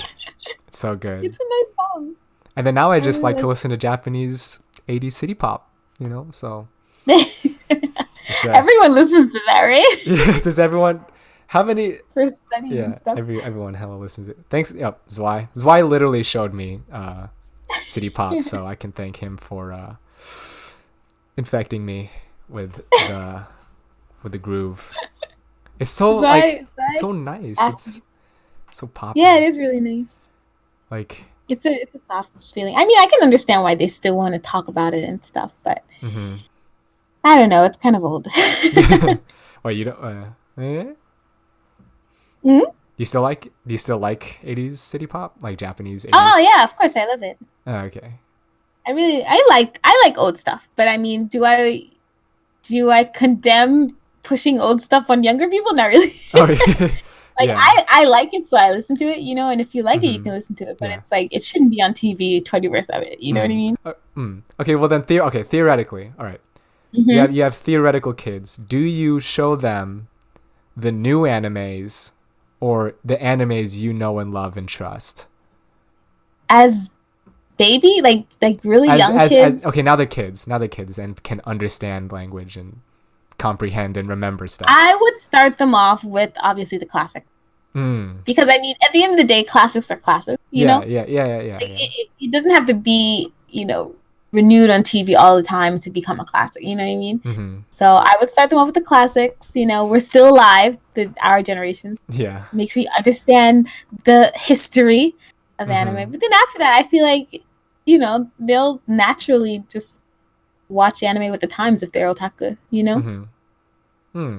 it's so good. It's a nice song. And then now I just like to listen to Japanese 80s city pop. So. Everyone listens to that, right? Yeah. Does everyone? How many? For studying and stuff. Everyone hella listens to it. Thanks. Yep. Zwei. Zwei literally showed me city pop, so I can thank him for infecting me with the groove. It's so it's so nice. It's so popular. Yeah, it is really nice. Like it's a soft feeling. I mean, I can understand why they still want to talk about it and stuff, but I don't know. It's kind of old. Well, you don't. Hmm? Do you still like 80s city pop, like Japanese 80s? Oh yeah, of course I love it. Oh, okay. I like old stuff, but I mean, do I condemn pushing old stuff on younger people? Not really. Oh, Like Yeah. I like it, so I listen to it, you know. And if you like it, you Mhm. can listen to it. But Yeah. it's like it shouldn't be on TV 24/7. You know what I mean? Okay, well then, theoretically, all right. Mm-hmm. You have theoretical kids. Do you show them the new animes or the animes you know and love and trust? As baby, like really young kids. Okay, now they're kids. Now they're kids and can understand language and comprehend and remember stuff. I would start them off with obviously the classic. Because I mean, at the end of the day, classics are classics. You know, Yeah. like, it doesn't have to be, you know, renewed on TV all the time to become a classic. You know what I mean? Mm-hmm. So I would start them off with the classics. You know, we're still alive, our generation. Yeah. Makes me understand the history of anime. But then after that, I feel like, you know, they'll naturally just watch anime with the times if they're otaku. You know?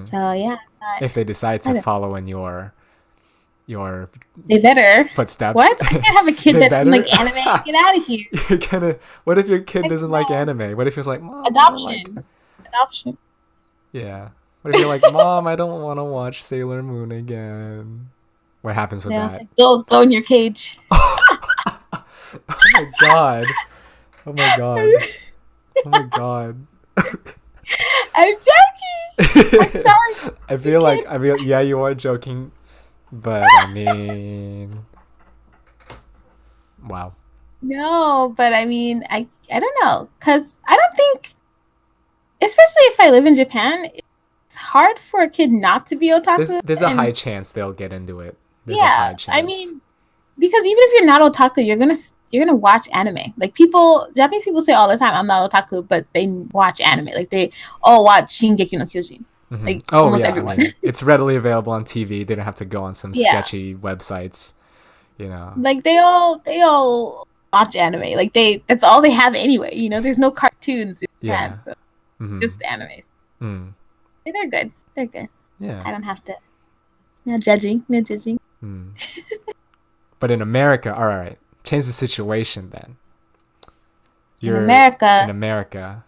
So yeah. If they decide to follow in your they better footsteps. What? I can't have a kid that doesn't like anime. Get out of here. You're gonna. What if your kid doesn't like anime? What if you're like, Mom, adoption? Adoption. Yeah. What if you're like, Mom, I don't want to watch Sailor Moon again? What happens with that? Like, go in your cage. Oh my god. Oh my god. Oh my god. I'm joking. I'm sorry. I feel yeah, you are joking, but I mean, wow. No, but I mean, I don't know, cause I don't think, especially if I live in Japan, it's hard for a kid not to be otaku. There's a high chance they'll get into it. There's a high chance. I mean, because even if you're not otaku, you're gonna watch anime. Like Japanese people say all the time, "I'm not otaku," but they watch anime. Like they all watch Shingeki no Kyojin. Like almost everyone. I mean, it's readily available on TV. They don't have to go on some sketchy websites. You know, like they all watch anime. Like that's all they have anyway. You know, there's no cartoons in Japan, so just animes. They're good. They're good. Yeah, I don't have to. No judging. No judging. But in America, all right, change the situation then. In America,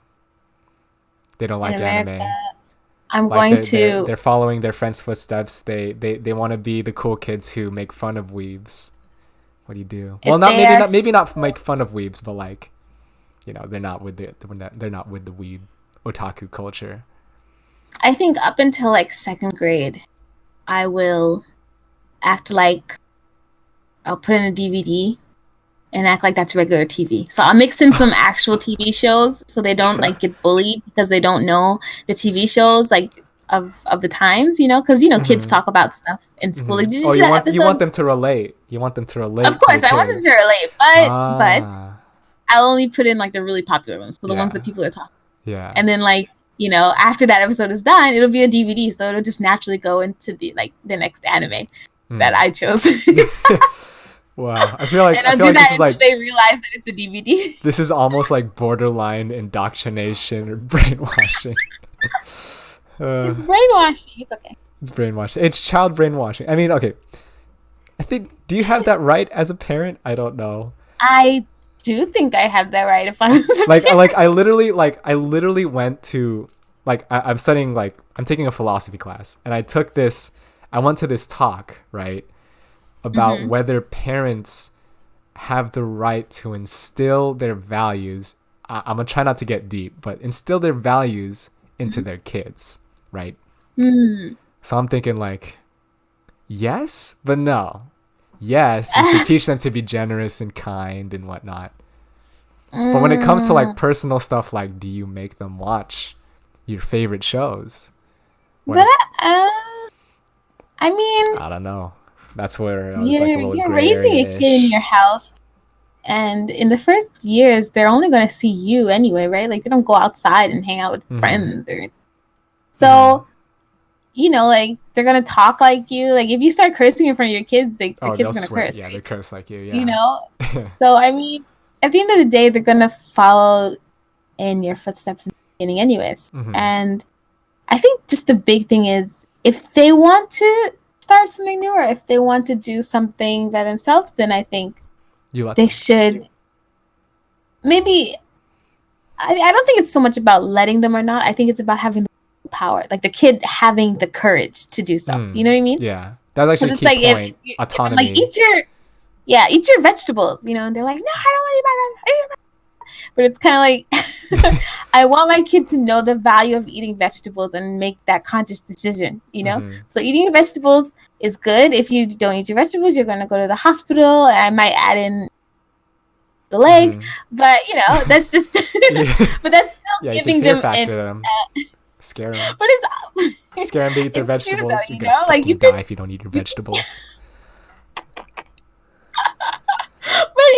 they don't like anime. I'm like they're following their friends' footsteps. They want to be the cool kids who make fun of weebs. What do you do? Well, maybe not make fun of weebs, but like, you know, they're not with the weeb otaku culture. I think up until like 2nd grade, I will act like I'll put in a DVD and act like that's regular TV. So I'll mix in some actual TV shows so they don't like get bullied because they don't know the TV shows like of the times, you know, because you know kids talk about stuff in school. Like, did you see that episode? You want them to relate. You want them to relate. Of course, I want them to relate, but I'll only put in like the really popular ones, so the ones that people are talking. Yeah. And then like, you know, after that episode is done, it'll be a DVD, so it'll just naturally go into the next anime that I chose. Wow, I feel like and I'll do that until they realize that it's a DVD. This is almost like borderline indoctrination or brainwashing. It's brainwashing. It's okay. It's brainwashing. It's child brainwashing. I mean, okay. I think. Do you have that right as a parent? I don't know. I do think I have that right. If I was I literally went to I'm studying I'm taking a philosophy class, and I went to this talk, right, about whether parents have the right to instill their values. I'm gonna try not to get deep, but instill their values into their kids, right? So I'm thinking like, yes, but no. Yes, you should teach them to be generous and kind and whatnot. But when it comes to like personal stuff, like, do you make them watch your favorite shows? I mean, I don't know. That's where I was you're raising a kid in your house, and in the first years, they're only going to see you anyway, right? Like they don't go outside and hang out with friends, so you know, like they're gonna talk like you. Like if you start cursing in front of your kids, the kid's gonna curse. Yeah, they curse like you. Yeah, you know. So I mean, at the end of the day, they're gonna follow in your footsteps in the beginning, anyways. And I think just the big thing is if they want to start something new or if they want to do something by themselves, then I think they should. Maybe I don't think it's so much about letting them or not. I think it's about having the power, like the kid having the courage to do so. You know what I mean? Yeah, That was actually a it's key like point. if Autonomy. I'm like eat your vegetables, you know, and they're like, no, I don't want to eat my vegetables. But it's kind of like I want my kid to know the value of eating vegetables and make that conscious decision, you know. So eating vegetables is good. If you don't eat your vegetables, you're going to go to the hospital. I might add in the leg, but you know, that's just but that's still giving them scare them. But it's scare them to eat their vegetables. True, though, you're gonna fucking die if you don't eat your vegetables. But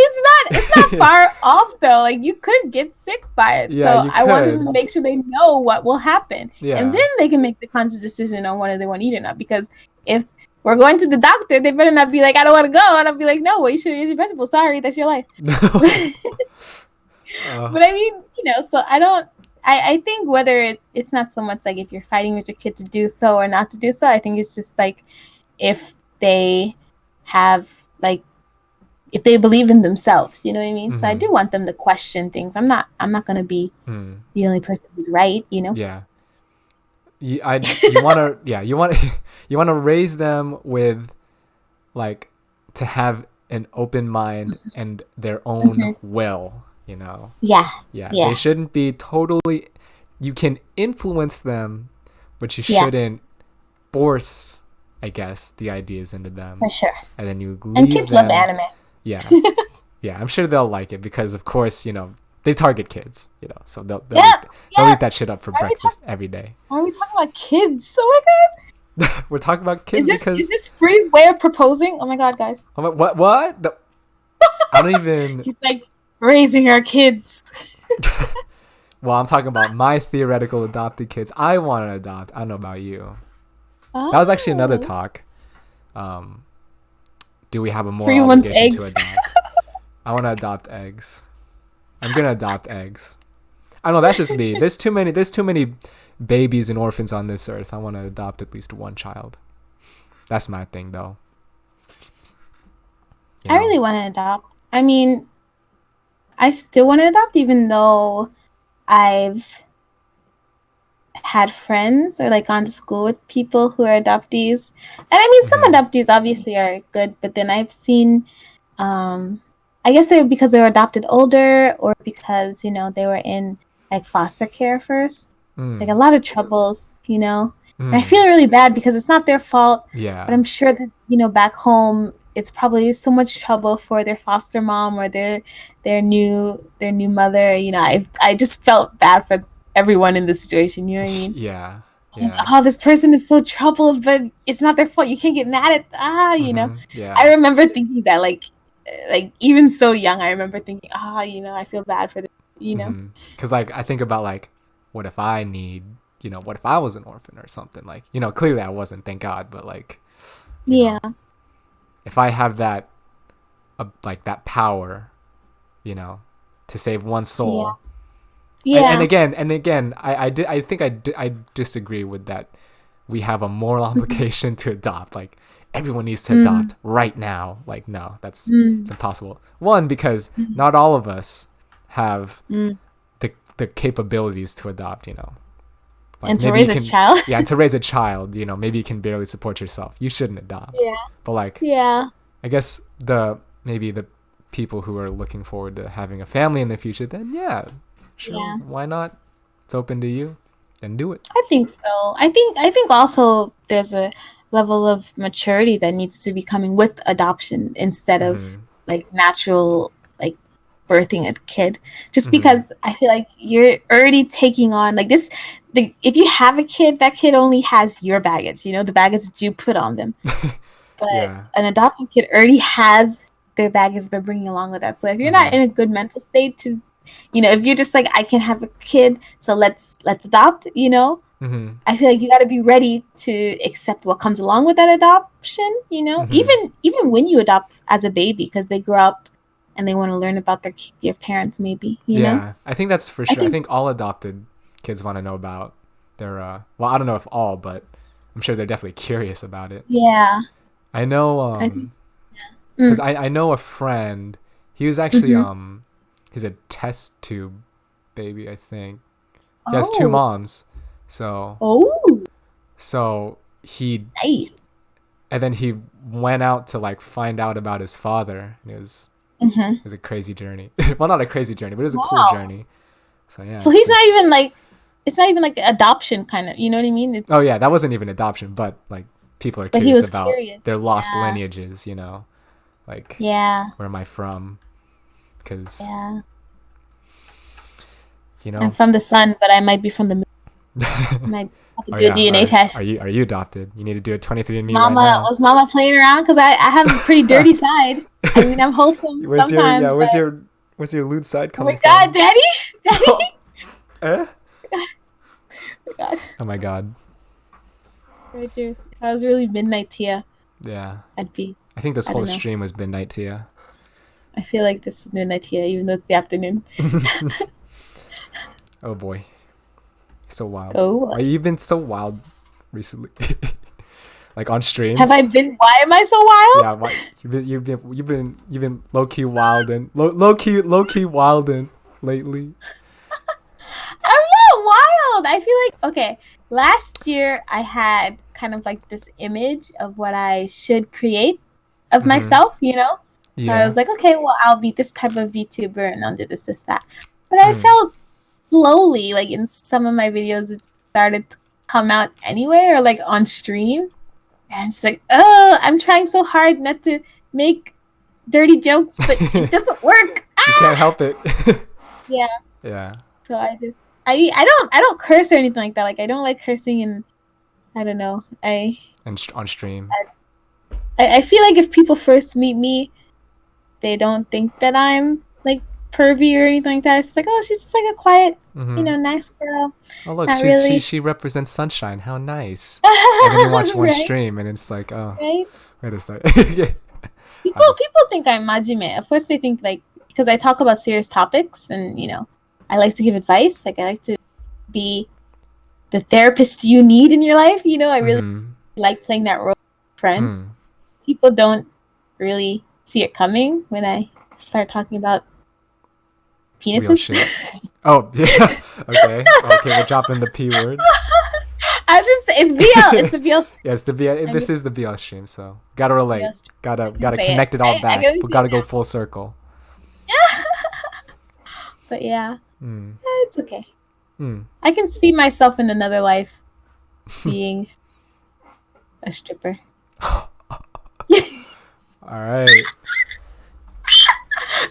it's not far off though. Like you could get sick by it. So I want them to make sure they know what will happen. And then they can make the conscious decision on whether they want to eat or not. Because if we're going to the doctor, they better not be like, I don't want to go. And I'll be like, no, well, you should eat your vegetables. Sorry, that's your life. But I mean, you know, so I think whether it's not so much like if you're fighting with your kid to do so or not to do so. I think it's just like if they have like, if they believe in themselves, you know what I mean? So I do want them to question things. I'm not going to be the only person who's right, you know? Yeah. You want to raise them with like to have an open mind and their own will, you know? Yeah. They shouldn't be totally, you can influence them, but you shouldn't force, I guess, the ideas into them. For sure. And then you leave and kids love anime. Yeah. I'm sure they'll like it because, of course, you know, they target kids, you know, so they'll eat that shit up for breakfast every day. Why are we talking about kids? Oh my god. We're talking about kids is this Free's way of proposing? Oh my god, guys. What? No. I don't even... He's like, raising our kids. Well, I'm talking about my theoretical adopted kids. I want to adopt. I don't know about you. That was actually another talk. Do we have a moral obligation to adopt? I want to adopt eggs. I'm gonna adopt eggs. I don't know. That's just me. There's too many babies and orphans on this earth. I want to adopt at least one child. That's my thing, though. I really want to adopt. I mean, I still want to adopt, even though I've had friends or like gone to school with people who are adoptees. And I mean, some adoptees obviously are good, but then I've seen, I guess because they were adopted older or because, you know, they were in like foster care first. Like a lot of troubles, you know. And I feel really bad because it's not their fault. Yeah. But I'm sure that, you know, back home, it's probably so much trouble for their foster mom or their new mother. You know, I just felt bad for everyone in this situation. You know what I mean? Yeah. Like, oh, this person is so troubled, but it's not their fault. You can't get mad at you know. Yeah. I remember thinking that, like even so young, I remember thinking, you know, I feel bad for them. You know, because like I think about like, what if I was an orphan or something? Like, you know, clearly I wasn't, thank God, but like, you know, if I have that, that power, you know, to save one soul. Yeah. And again, I think I disagree with that. We have a moral obligation to adopt. Like, everyone needs to adopt right now. Like, no, it's impossible. One, because not all of us have the capabilities to adopt, you know. Like, and to raise a child. Yeah, and to raise a child, you know, maybe you can barely support yourself. You shouldn't adopt. Yeah. But like, I guess maybe the people who are looking forward to having a family in the future, then sure, why not? It's open to you, then do it. I think so. I think also there's a level of maturity that needs to be coming with adoption instead of like natural like birthing a kid, just because I feel like you're already taking on like this. If you have a kid, that kid only has your baggage, you know, the baggage that you put on them. But an adopted kid already has their baggage they're bringing along with that. So if you're not in a good mental state to, you know, if you're just like, I can have a kid, so let's adopt, you know, I feel like you got to be ready to accept what comes along with that adoption, you know, even when you adopt as a baby, because they grow up and they want to learn about their parents, maybe, you know? I think that's for sure. I think all adopted kids want to know about their, well, I don't know if all, but I'm sure they're definitely curious about it. Yeah. I know, because I know a friend, he was actually, he's a test tube baby, I think. He has two moms. So he and then he went out to like find out about his father. And it was a crazy journey. Well, not a crazy journey, but it was a cool journey. So yeah. So he's not even like, it's not even like adoption kind of, you know what I mean? Oh yeah, that wasn't even adoption, but like people are curious about their lost lineages, you know, like where am I from? Because you know, I'm from the sun, but I might be from the moon. I might have to do a DNA test. Are you adopted? You need to do a 23andMe Mama, right now. was Mama playing around? Because I have a pretty dirty side. I mean, I'm wholesome sometimes. Where's your lewd side coming from? Oh my God, Daddy! Oh. Oh my God. Oh my God. Right there. I was really midnight Tia. Yeah. I think this whole stream was midnight Tia. I feel like this is midnight Tia, even though it's the afternoon. Oh boy. So wild. Oh. You've been so wild recently. Like on streams. Have I been? Why am I so wild? Yeah, you've been low key wildin'. Low key wildin' lately. I'm not wild. I feel like, okay, last year I had kind of like this image of what I should create of myself, you know? Yeah. So I was like, okay, well, I'll be this type of VTuber and I'll do this, that. But I felt slowly, like in some of my videos, it started to come out anyway or like on stream. And it's like, oh, I'm trying so hard not to make dirty jokes, but it doesn't work. You can't help it. Yeah. Yeah. So I don't curse or anything like that. Like I don't like cursing, and I don't know. And on stream. I feel like if people first meet me, they don't think that I'm like pervy or anything like that. It's like, oh, she's just like a quiet, you know, nice girl. Oh look, she represents sunshine. How nice. And then you watch one stream, and it's like, oh, wait a second. People think I'm majime. Of course, they think like because I talk about serious topics, and you know, I like to give advice. Like I like to be the therapist you need in your life. You know, I really like playing that role of friend. People don't really see it coming when I start talking about penises. Oh yeah. Okay, we're dropping the P word. It's BL. It's the BL stream. Yeah, it's the BL. This is the BL stream, so gotta relate. Gotta connect it all back. We gotta go full circle. But yeah, it's okay. I can see myself in another life being a stripper. All right.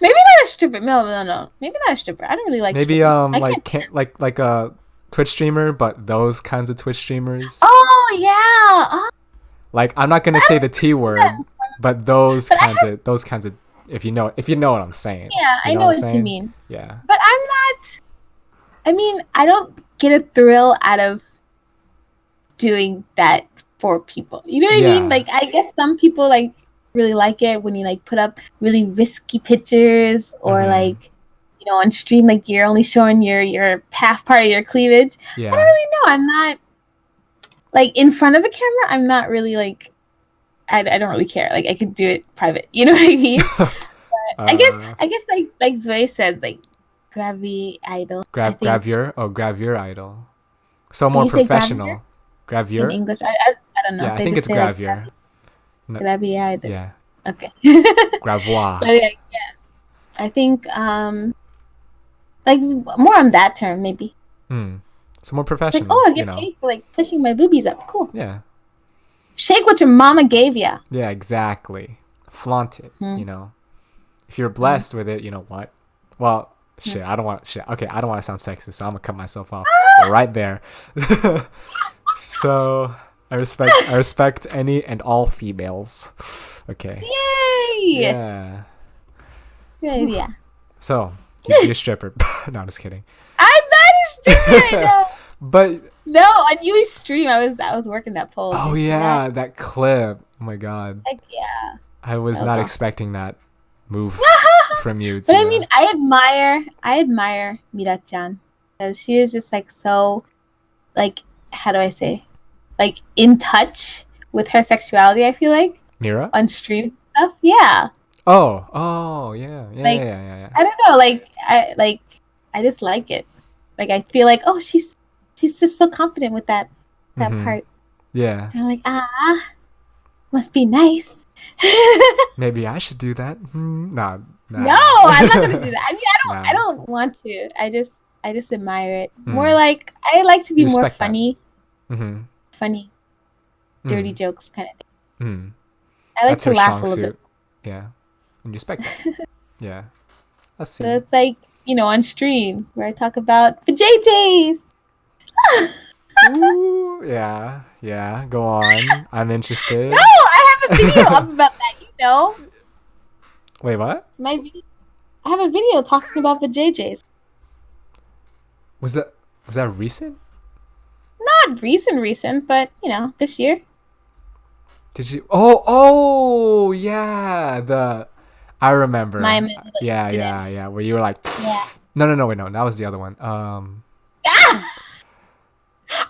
Maybe not a stripper. No. Maybe not a stripper. I don't really like. Maybe like a Twitch streamer, but those kinds of Twitch streamers. Oh yeah. Like I'm not gonna say the T word, but those kinds of. If you know what I'm saying. Yeah, I know what you mean. Yeah. But I'm not. I mean, I don't get a thrill out of doing that for people. You know what I mean? Like, I guess some people like really like it when you like put up really risky pictures or like, you know, on stream like you're only showing your half part of your cleavage. Yeah. I don't really know. I'm not like in front of a camera. I'm not really like. I don't really care. Like I could do it private. You know what I mean? But I guess like Zoe says like gravure idol. Gravure idol. So more professional. Gravure? In English, I don't know. Yeah, I think it's gravure. Gravure idol. Yeah. Okay. Gravoir. Yeah. I think like more on that term maybe. So more professional. Like, I get paid for like pushing my boobies up. Cool. Yeah. Shake what your mama gave ya. Yeah, exactly. Flaunt it, you know. If you're blessed with it, you know what? Well, okay, I don't want to sound sexist, so I'm going to cut myself off right there. So, I respect any and all females. Okay. Yay! Yeah. Good idea. So, you're a stripper. No, I'm just kidding. I'm not a stripper, no. But no, on Yui's stream, I was working that pole. Oh yeah, that clip. Oh my god. Like yeah. I was not expecting that move from you. But I mean, I admire Mira-chan because she is just like so, like how do I say, like in touch with her sexuality. I feel like Mira on stream stuff. Yeah. Oh yeah. Like, yeah. I don't know. I just like it. Like I feel like she's just so confident with that part. Yeah. And I'm like, Must be nice. Maybe I should do that. Nah. No, I'm not gonna do that. I mean, I don't want to. I just admire it. More like I like to be more funny. Funny, dirty jokes kind of thing. I like to laugh a little bit. Yeah, and respect that. Yeah, let's see. So it's like, on stream where I talk about vajayjays. Ooh, yeah. Go on. I'm interested. No, I have a video up about that. Wait, what? I have a video talking about vajayjays. Was that recent? Not recent, but this year. Did you? Oh, yeah. I remember. Yeah. Where you were like, no, wait, no, that was the other one.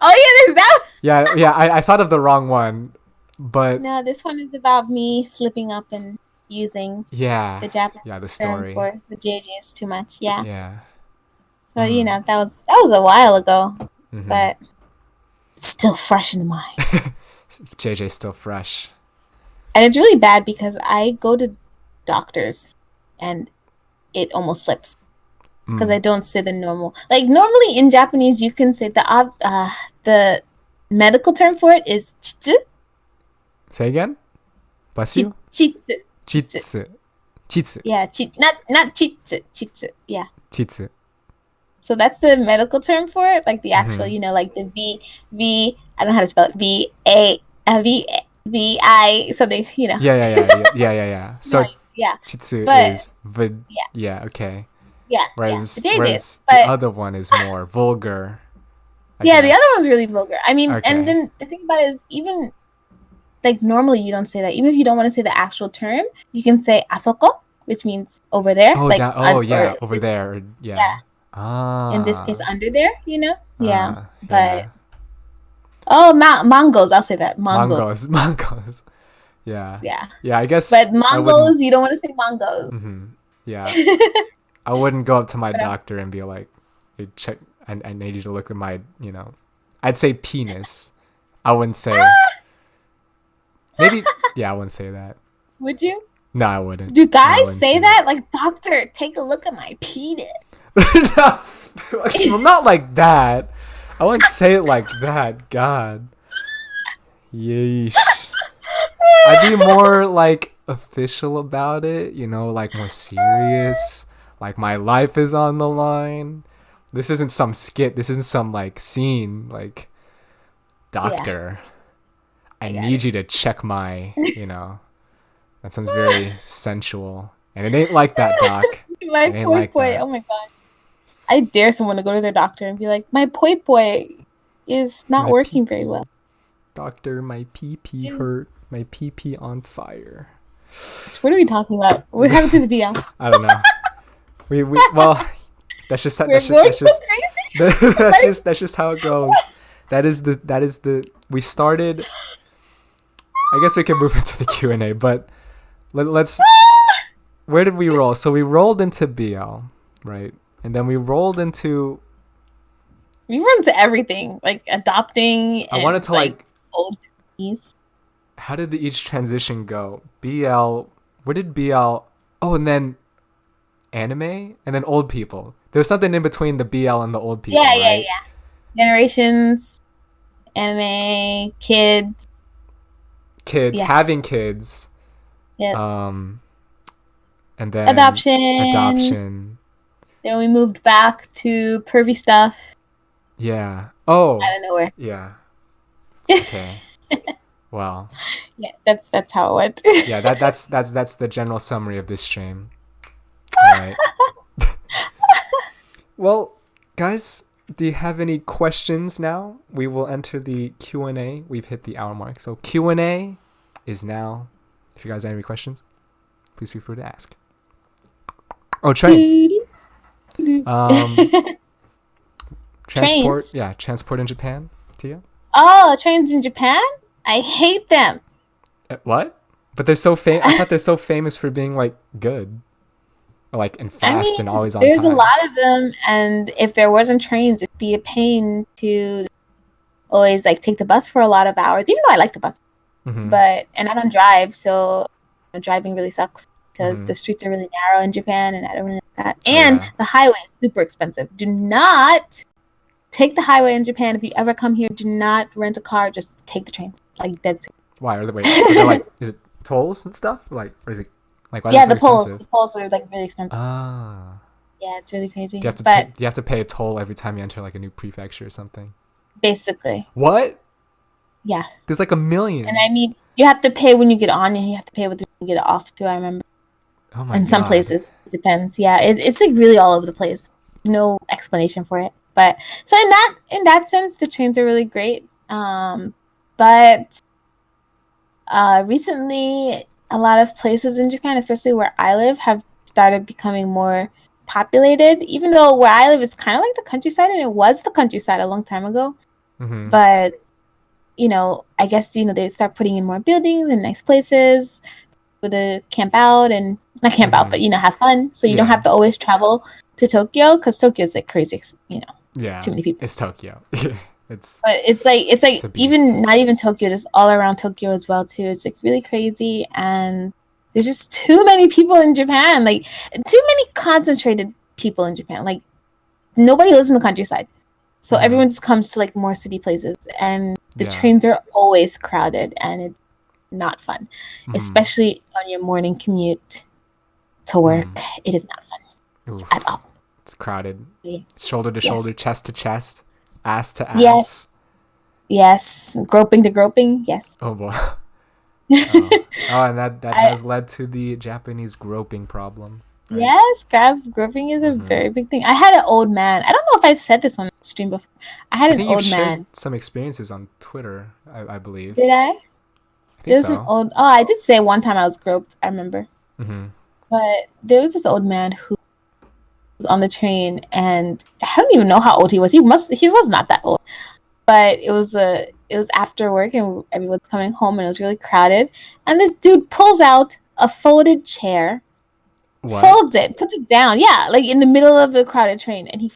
Oh yeah, there's that. Yeah. I thought of the wrong one, but no, this one is about me slipping up and using the Japanese the story for the JJ's too much. Yeah. So that was a while ago, but it's still fresh in the mind. JJ's still fresh, and it's really bad because I go to doctors and it almost slips because I don't say the normal. Like normally in Japanese, you can say the medical term for it is chitsu. Say again. Bless you. Chitsu. Yeah, not chitsu. Chitsu. Yeah. Chitsu. So that's the medical term for it, like the actual, like the V. I don't know how to spell it. V-I something. Yeah. So chitsu is okay. Yeah. Whereas the other one is more vulgar. I guess. The other one's really vulgar. I mean, and then the thing about it is even like normally you don't say that. Even if you don't want to say the actual term, you can say asoko, which means over there. Oh, like over there. Yeah. In this case, under there. But mangoes. I'll say that mangoes. Yeah. I guess. But mangoes, you don't want to say mangoes. Yeah. I wouldn't go up to my doctor and be like, hey, check. I need you to look at my, I'd say penis. I wouldn't say. Maybe. Yeah, I wouldn't say that. Would you? No, I wouldn't. Do guys say that? Like, doctor, take a look at my penis. No, well, not like that. I wouldn't say it like that. God. Yeesh. I'd be more like official about it, like more serious. Like my life is on the line. This isn't some skit. This isn't some like scene. Like, doctor, I need you to check my, that sounds very sensual. And it ain't like that, doc. My poi poi. Oh my god. I dare someone to go to their doctor and be like, my poi poi is not working very well. Doctor, my pee hurt. My pee on fire. What are we talking about? What happened to the BL? I don't know. We well, that's just that's just how it goes. That is the we started. I guess we can move into the Q&A, but let's. Where did we roll? So we rolled into BL, right? And then we rolled into. We rolled into everything, like adopting. I wanted to like old piece. How did each transition go? BL. Where did BL? Oh, and then anime, and then old people. There's something in between the BL and the old people. Yeah. Generations, anime, kids, having kids. Yeah. And then adoption. Then we moved back to pervy stuff. Yeah. Oh. Out of nowhere. Yeah. Okay. Wow. Yeah, that's how it went. Yeah, that's the general summary of this stream. All right. Well, guys, do you have any questions now? We will enter the Q&A. We've hit the hour mark. So Q&A is now. If you guys have any questions, please feel free to ask. Oh, trains. Transport. Trains. Yeah, transport in Japan, Tia? Oh, trains in Japan? I hate them. What? But they're so famous. I thought they're so famous for being like good, or like and fast and always on time. There's a lot of them, and if there wasn't trains, it'd be a pain to always like take the bus for a lot of hours. Even though I like the bus, and I don't drive, so driving really sucks because the streets are really narrow in Japan, and I don't really like that. And the highway is super expensive. Do not take the highway in Japan. If you ever come here, do not rent a car. Just take the train. Like dead serious. Why are there like is it tolls and stuff? Like, or is it like why yeah, is it so the tolls are like really expensive. Yeah, it's really crazy. Do you have to pay a toll every time you enter like a new prefecture or something? Basically. What? Yeah. There's like a million. And I mean, you have to pay when you get on, and you have to pay when you get off too. I remember. Oh my god. In some places, it depends. Yeah, it's like really all over the place. No explanation for it. But so in that sense, the trains are really great. But recently, a lot of places in Japan, especially where I live, have started becoming more populated. Even though where I live is kind of like the countryside, and it was the countryside a long time ago. But I guess they start putting in more buildings and nice places to camp out, and not camp out, but have fun. So you don't have to always travel to Tokyo, because Tokyo is like crazy. Yeah, too many people. It's Tokyo. It's like even not even Tokyo, just all around Tokyo as well too. It's like really crazy, and there's just too many people in Japan. Like too many concentrated people in Japan. Like nobody lives in the countryside, so everyone just comes to like more city places, and the trains are always crowded, and it's not fun, especially on your morning commute to work. It is not fun at all. It's crowded. Shoulder to shoulder, chest to chest, ass to ass. Yes. Groping to groping. Yes. Oh boy. And that has led to the Japanese groping problem. Right? Yes, groping is a very big thing. I had an old man. I don't know if I've said this on the stream before. I had an old man. Some experiences on Twitter, I believe. Did I? There's an old. Oh, I did say one time I was groped. I remember. But there was this old man who was on the train, and I don't even know how old he was. He was not that old, but it was after work, and everyone's coming home, and it was really crowded. And this dude pulls out a folded chair, folds it, puts it down. Yeah, like in the middle of the crowded train, and he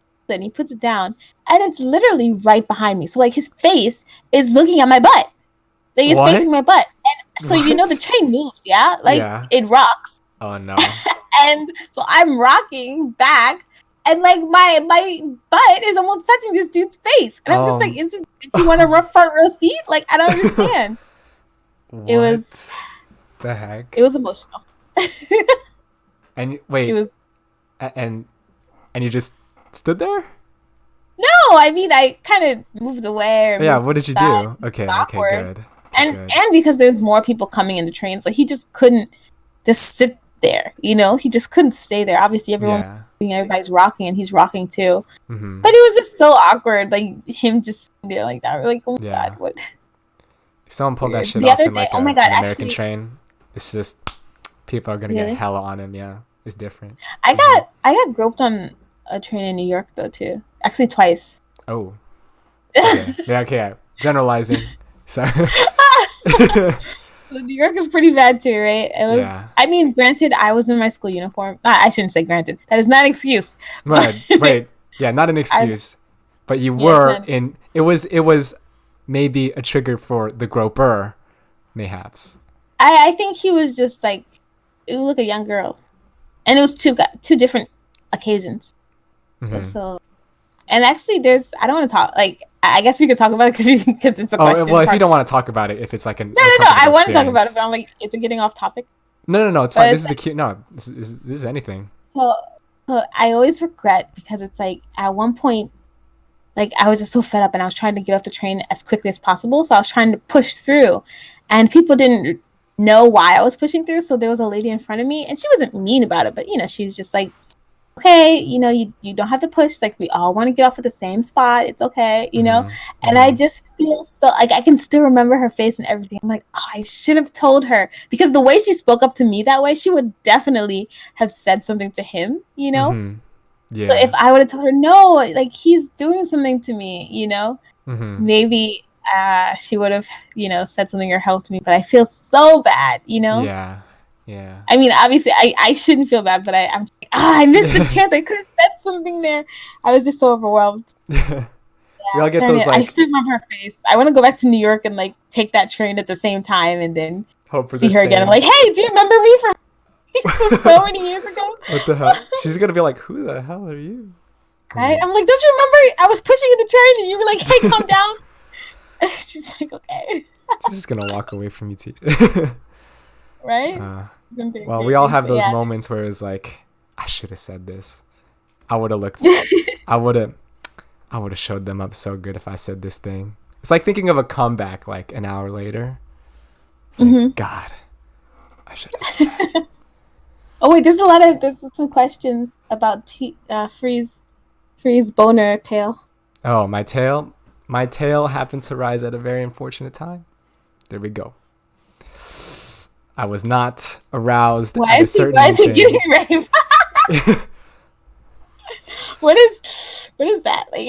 puts it down, and it's literally right behind me. So like his face is looking at my butt. Like it's facing my butt, and so the train moves, it rocks. Oh no! And so I'm rocking back, and like my butt is almost touching this dude's face, and I'm just like, you want a rough front row seat? Like I don't understand. It was the heck. It was emotional. And wait, it was, and you just stood there? No, I mean I kind of moved away. What did you do? Okay, good. And because there's more people coming in the train, so he just couldn't just sit there. He just couldn't stay there. Obviously, everybody's rocking, and he's rocking too. But it was just so awkward, like him just there like that. We're like, oh my god, what? If someone pulled that shit off in like an American train, it's just people are gonna get hella on him. Yeah, it's different. I got groped on a train in New York though too. Actually, twice. Oh. Okay. Okay. Generalizing. Sorry. New York is pretty bad too, right? It was. Yeah. I mean, granted, I was in my school uniform. I shouldn't say granted. That is not an excuse. Right. Yeah, not an excuse. But you were in. It was maybe a trigger for the groper, mayhaps. I think he was just like, it looked like a young girl, and it was two different occasions. So, and actually, I don't want to talk like. I guess we could talk about it because it's a question. Well, if you don't want to talk about it, if it's like No, I want to talk about it, but I'm like, it's getting off topic. No, it's fine. This is the cute. No, this is anything. So I always regret, because it's like at one point, like I was just so fed up, and I was trying to get off the train as quickly as possible. So I was trying to push through, and people didn't know why I was pushing through. So there was a lady in front of me, and she wasn't mean about it, but she was just like, okay, you don't have to push. Like, we all want to get off at the same spot. It's okay, And I just feel so, like, I can still remember her face and everything. I'm like, oh, I should have told her, because the way she spoke up to me that way, she would definitely have said something to him, Yeah. So if I would have told her, no, like, he's doing something to me, maybe she would have, said something or helped me. But I feel so bad, Yeah. I mean, obviously, I shouldn't feel bad, but I'm like, I missed the chance. I could have said something there. I was just so overwhelmed. We all get Darn those it. like. I still remember her face. I want to go back to New York and like take that train at the same time and then Hope for see the her again. I'm same. like, hey, do you remember me from so many years ago? What the hell? She's gonna be like, who the hell are you? Right? I'm like, don't you remember? I was pushing in the train and you were like, hey, calm down. She's like, okay. She's just gonna walk away from you too. Right? Well, we all have those moments where it's like, I should have said this. I would have looked. I would have showed them up so good if I said this thing. It's like thinking of a comeback like an hour later. It's like, God, I should have said that. Oh wait, there's some questions about Free's boner tail. Oh, my tail happened to rise at a very unfortunate time. There we go. I was not aroused at a certain why is he getting ready? What is that like?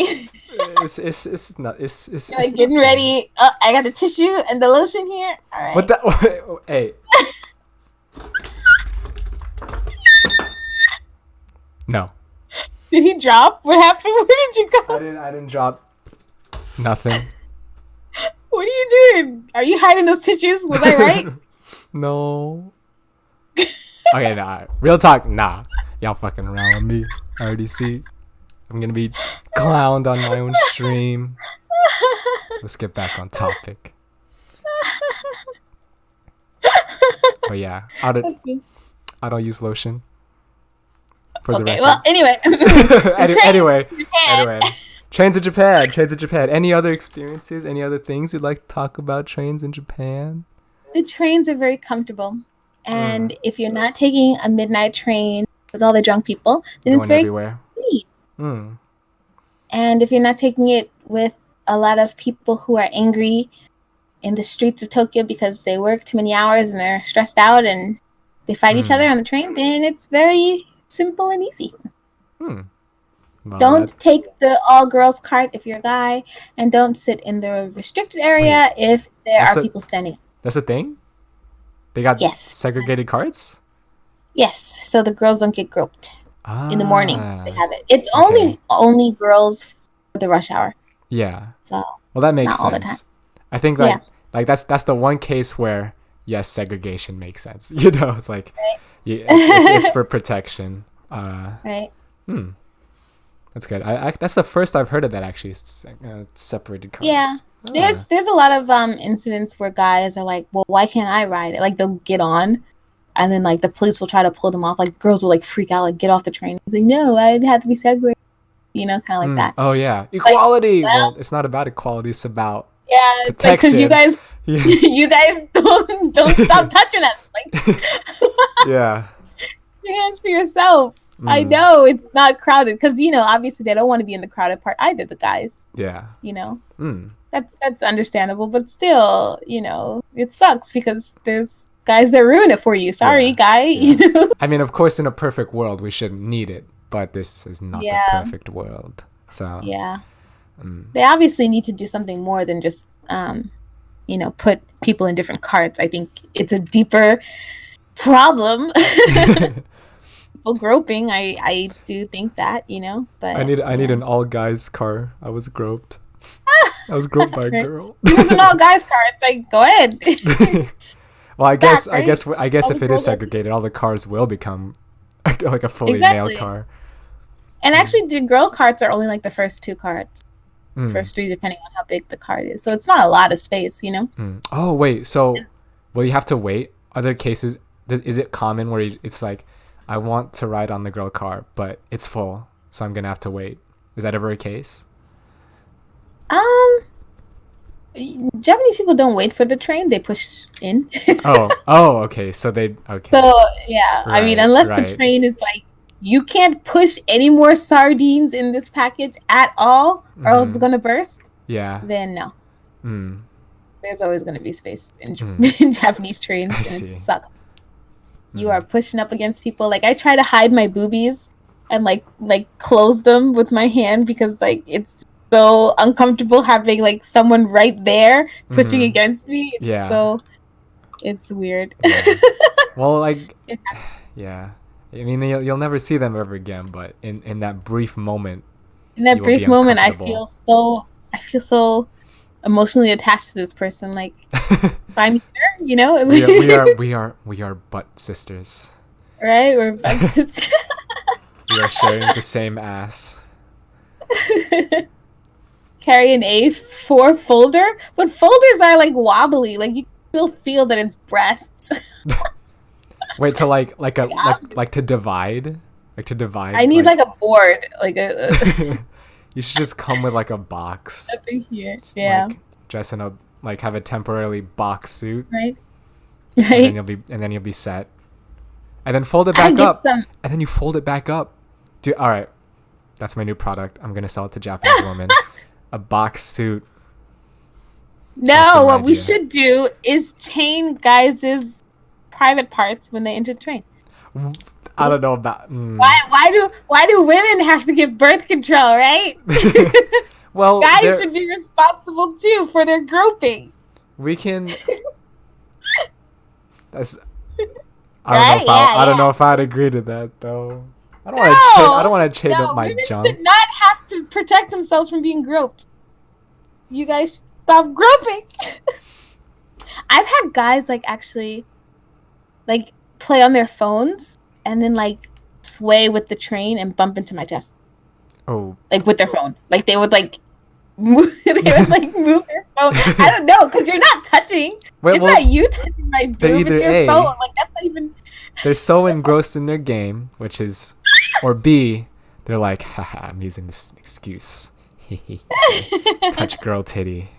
It's not. It's You're like getting ready. Oh, I got the tissue and the lotion here. All right. What the? Hey. No. Did he drop? What happened? Where did you go? I didn't drop nothing. What are you doing? Are you hiding those tissues? Was I right? No. Okay, nah. Real talk, nah. Y'all fucking around with me. I already see. I'm gonna be clowned on my own stream. Let's get back on topic. But yeah, I don't use lotion. For the record. Well, anyway. Anyway. Trains in Japan. Any other experiences? Any other things you'd like to talk about trains in Japan? The trains are very comfortable. And if you're not taking a midnight train with all the drunk people, then it's very everywhere. clean. And if you're not taking it with a lot of people who are angry in the streets of Tokyo because they work too many hours and they're stressed out and they fight each other on the train, then it's very simple and easy. Well, don't take the all-girls cart if you're a guy, and don't sit in the restricted area if there are people standing. That's a thing? They got segregated carts? Yes, so the girls don't get groped. In the morning, they have it. It's only girls for the rush hour. Yeah. So well, that makes sense. All the time. I think like that's the one case where yes, segregation makes sense. You know, it's like it's for protection. Right. That's good. That's the first I've heard of that actually. Separated cars. Yeah. There's a lot of incidents where guys are like, well, why can't I ride it? Like they'll get on, and then like the police will try to pull them off. Like girls will like freak out, like get off the train. It's like no, I'd have to be segregated. You know, kind of like that. Oh yeah, equality. Like, well, it's not about equality. It's about it's like because you guys, you guys don't stop touching us. Like yeah. Your hands to yourself. I know it's not crowded because obviously they don't want to be in the crowded part either. The guys. Yeah. That's understandable, but still, it sucks because there's guys that ruin it for you. Sorry, guy. Yeah. I mean, of course, in a perfect world, we shouldn't need it, but this is not the perfect world. So yeah, they obviously need to do something more than just put people in different carts. I think it's a deeper problem. People groping, I do think that, but I need an all guys car. I was groped. I was groped by a girl. It was an all guys car. It's like, go ahead. Well, I guess if it is segregated, all the cars will become like a fully male car. And actually, the girl carts are only like the first two carts. First three, depending on how big the cart is. So it's not a lot of space, Oh wait, so will you have to wait? Are there cases? Is it common where it's like, I want to ride on the girl car, but it's full, so I'm gonna have to wait? Is that ever a case? Japanese people don't wait for the train; they push in. oh, okay. So okay. So yeah, right, I mean, unless the train is like, you can't push any more sardines in this package at all, or else it's gonna burst. Yeah. Then no. There's always gonna be space in Japanese trains, and it sucks. You are pushing up against people. Like I try to hide my boobies and like close them with my hand because like it's so uncomfortable having like someone right there pushing against me. So it's weird. Yeah. Well, like yeah. I mean, you'll never see them ever again, but in that brief moment, I feel I feel so emotionally attached to this person. Like, buy me dinner, you know? We are butt sisters. Right? We're butt sisters. We are sharing the same ass. Carry an A4 folder, but folders are like wobbly. Like you still feel that it's breasts. Wait, to like to divide, I need like a board, like a. You should just come with like a box. Nothing here. Yeah. Like, dress in a like have a temporarily box suit. Right. And then you'll be set. And then fold it back up. And then you fold it back up. Dude, all right. That's my new product. I'm gonna sell it to Japanese women. A box suit. No, what we should do is chain guys' private parts when they enter the train. I don't know about. Why do women have to give birth control, right? Well, guys should be responsible too for their groping. We can. That's. I don't know if I'd agree to that though. I don't want to chain up my junk. Women should not have to protect themselves from being groped. You guys stop groping. I've had guys like actually like play on their phones and then like sway with the train and bump into my chest. Oh. Like with their phone. Like they would like move their phone. I don't know, because you're not touching. It's not you touching my boob, it's your phone. Like that's not even. They're so engrossed in their game, which is, or B, they're like, haha, I'm using this as an excuse. Touch girl titty.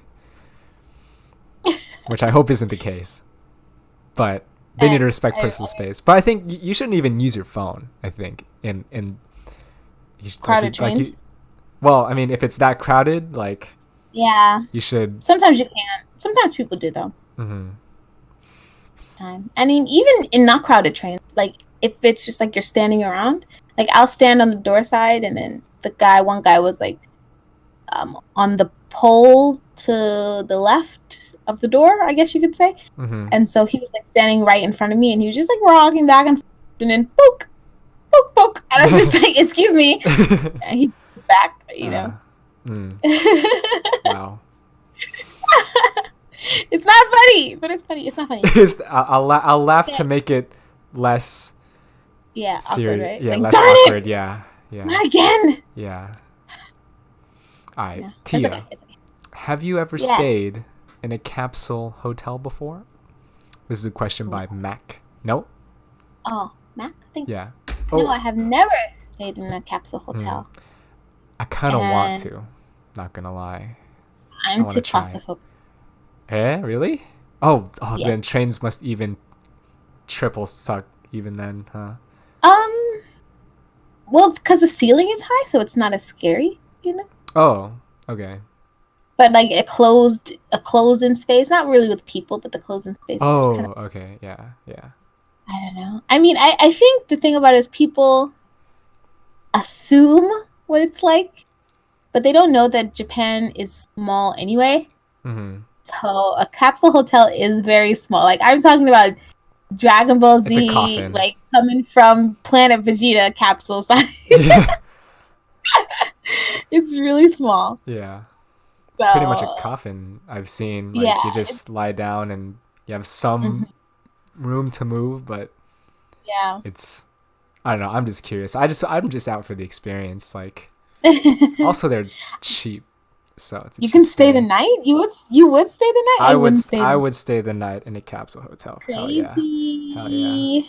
Which I hope isn't the case. But they need to respect personal space. But I think you shouldn't even use your phone, I think, in crowded trains. Well, I mean, if it's that crowded, like, yeah, you should. Sometimes you can't. Sometimes people do though. Mm-hmm. I mean, even in not crowded trains, like if it's just like you're standing around, like I'll stand on the door side, and then one guy was like, on the pole to the left of the door, I guess you could say. Mm-hmm. And so he was like standing right in front of me, and he was just like rocking back and forth, and then poke, poke, poke, and I was just like, excuse me, and he back, you know. Wow. It's not funny, but it's funny. It's not funny. I'll laugh to make it less. Yeah, serious. Awkward, right? Yeah, like, less awkward. Yeah. Not again. Yeah. All right, yeah. Tia. It's okay. Have you ever stayed in a capsule hotel before? This is a question by Mac. No? Oh, Mac? Thanks. Yeah. No, I have never stayed in a capsule hotel. I kind of want to. Not gonna lie. I'm too claustrophobic. Really? Oh, yeah. Then trains must even triple suck even then, huh? Well, because the ceiling is high, so it's not as scary, you know? Oh, okay. But like a closed-in space, not really with people, but the closed-in space. Oh, is just kinda, okay, yeah. I don't know. I mean, I think the thing about it is people assume what it's like, but they don't know that Japan is small anyway. Mm-hmm. So a capsule hotel is very small. Like I'm talking about Dragon Ball Z, like coming from Planet Vegeta capsule size. Yeah. It's really small. Yeah. It's pretty much a coffin I've seen. Like you just lie down and you have some room to move, but it's, I don't know. I'm just curious. I'm just out for the experience. Like, also they're cheap, so it's you can stay the night. You would stay the night. I would stay the night in a capsule hotel. Crazy. Hell yeah.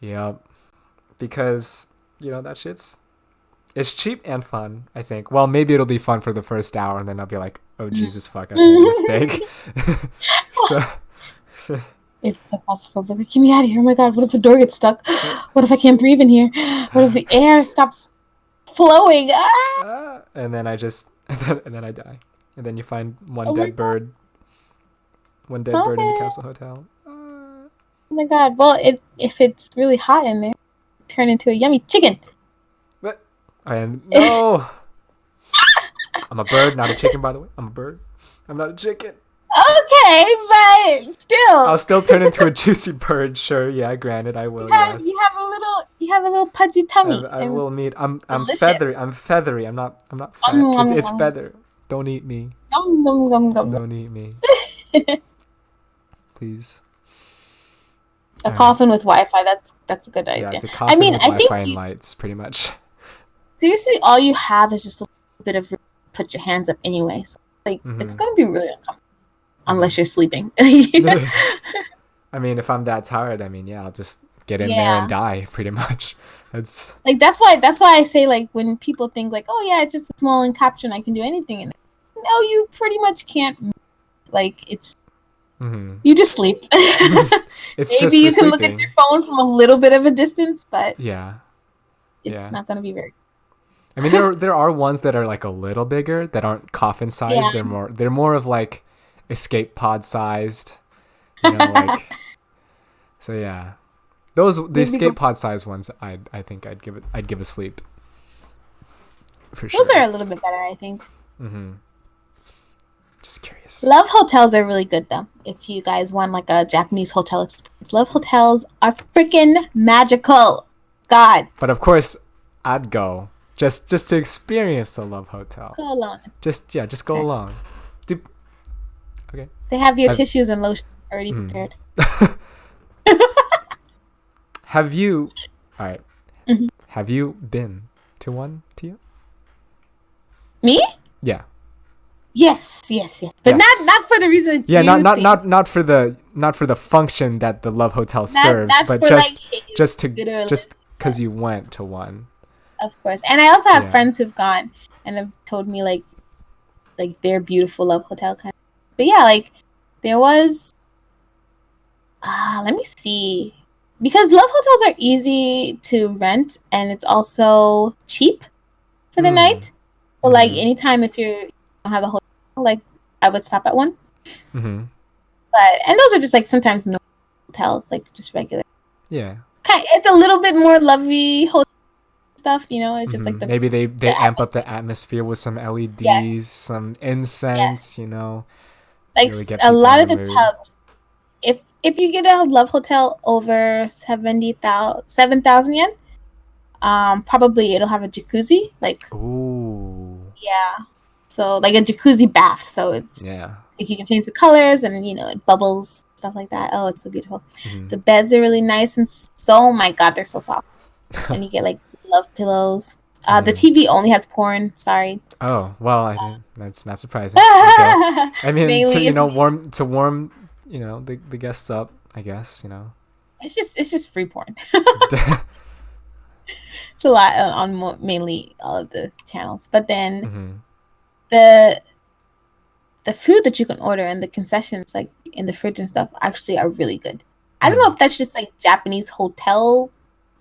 Yep. Because that shit's. It's cheap and fun, I think. Well, maybe it'll be fun for the first hour, and then I'll be like, oh, Jesus, fuck, I made a mistake. It's so claustrophobic. Like, get me out of here. Oh, my God. What if the door gets stuck? What if I can't breathe in here? What if the air stops flowing? And then I die. And then you find one dead bird. One dead bird in the capsule hotel. Oh, my God. Well, if it's really hot in there, turn into a yummy chicken. And no, I'm a bird, not a chicken. By the way, I'm a bird. I'm not a chicken. Okay, but still, I'll still turn into a juicy bird. Sure, yeah, granted, I will. Yes. You have a little pudgy tummy. I have a little meat. I'm feathery. I'm feathery. I'm not fat. It's feather. Don't eat me. Gum, gum, gum, gum. Don't eat me. Please. A coffin with Wi-Fi. That's a good idea. Yeah, it's a coffin with Wi-Fi and lights, pretty much. Seriously, all you have is just a little bit of room to put your hands up anyway. So, like, it's going to be really uncomfortable. Unless you're sleeping. I mean, if I'm that tired, I mean, yeah, I'll just get in there and die, pretty much. That's why I say, like, when people think, like, oh, yeah, it's just a small encapsulation, I can do anything in it. No, you pretty much can't. Like, it's... You just sleep. Maybe you can look at your phone from a little bit of a distance, but... Yeah. It's not going to be very... I mean, there are ones that are, like, a little bigger, that aren't coffin-sized. Yeah. They're more of, like, escape pod-sized. You know, like... So, yeah. The escape pod-sized ones, I think I'd give a sleep. For sure. Those are a little bit better, I think. Just curious. Love hotels are really good, though. If you guys want, like, a Japanese hotel experience. Love hotels are freaking magical. God. But, of course, I'd go. Just to experience the Love Hotel. Go alone. Just go along. Okay. They have your tissues and lotion already prepared. Have you... All right. Have you been to one, Tia? Me? Yeah. Yes. But not for the reason that you not for the function that the Love Hotel serves, but just because you went to one. Of course. And I also have friends who've gone and have told me like their beautiful Love Hotel kind of. But yeah, like there was let me see. Because Love Hotels are easy to rent and it's also cheap for the night. So like anytime if you don't have a hotel, like I would stop at one. And those are just like sometimes no hotels, like just regular. Yeah. It's a little bit more lovey hotel stuff, you know. It's just like maybe they amp up the atmosphere with some LEDs, some incense, you know. Like really a lot of the tubs. If you get a Love Hotel over 7,000 yen, probably it'll have a jacuzzi. Like, ooh, yeah. So like a jacuzzi bath. So it's like you can change the colors and you know it bubbles, stuff like that. Oh, it's so beautiful. The beds are really nice and oh my god, they're so soft. And you get like love pillows. The TV only has porn. Sorry. Oh well, I think that's not surprising. Okay. I mean, to warm. You know, the guests up, I guess, you know. It's just free porn. It's a lot on mainly all of the channels. But then the food that you can order and the concessions, like in the fridge and stuff, actually are really good. I don't know if that's just like Japanese hotel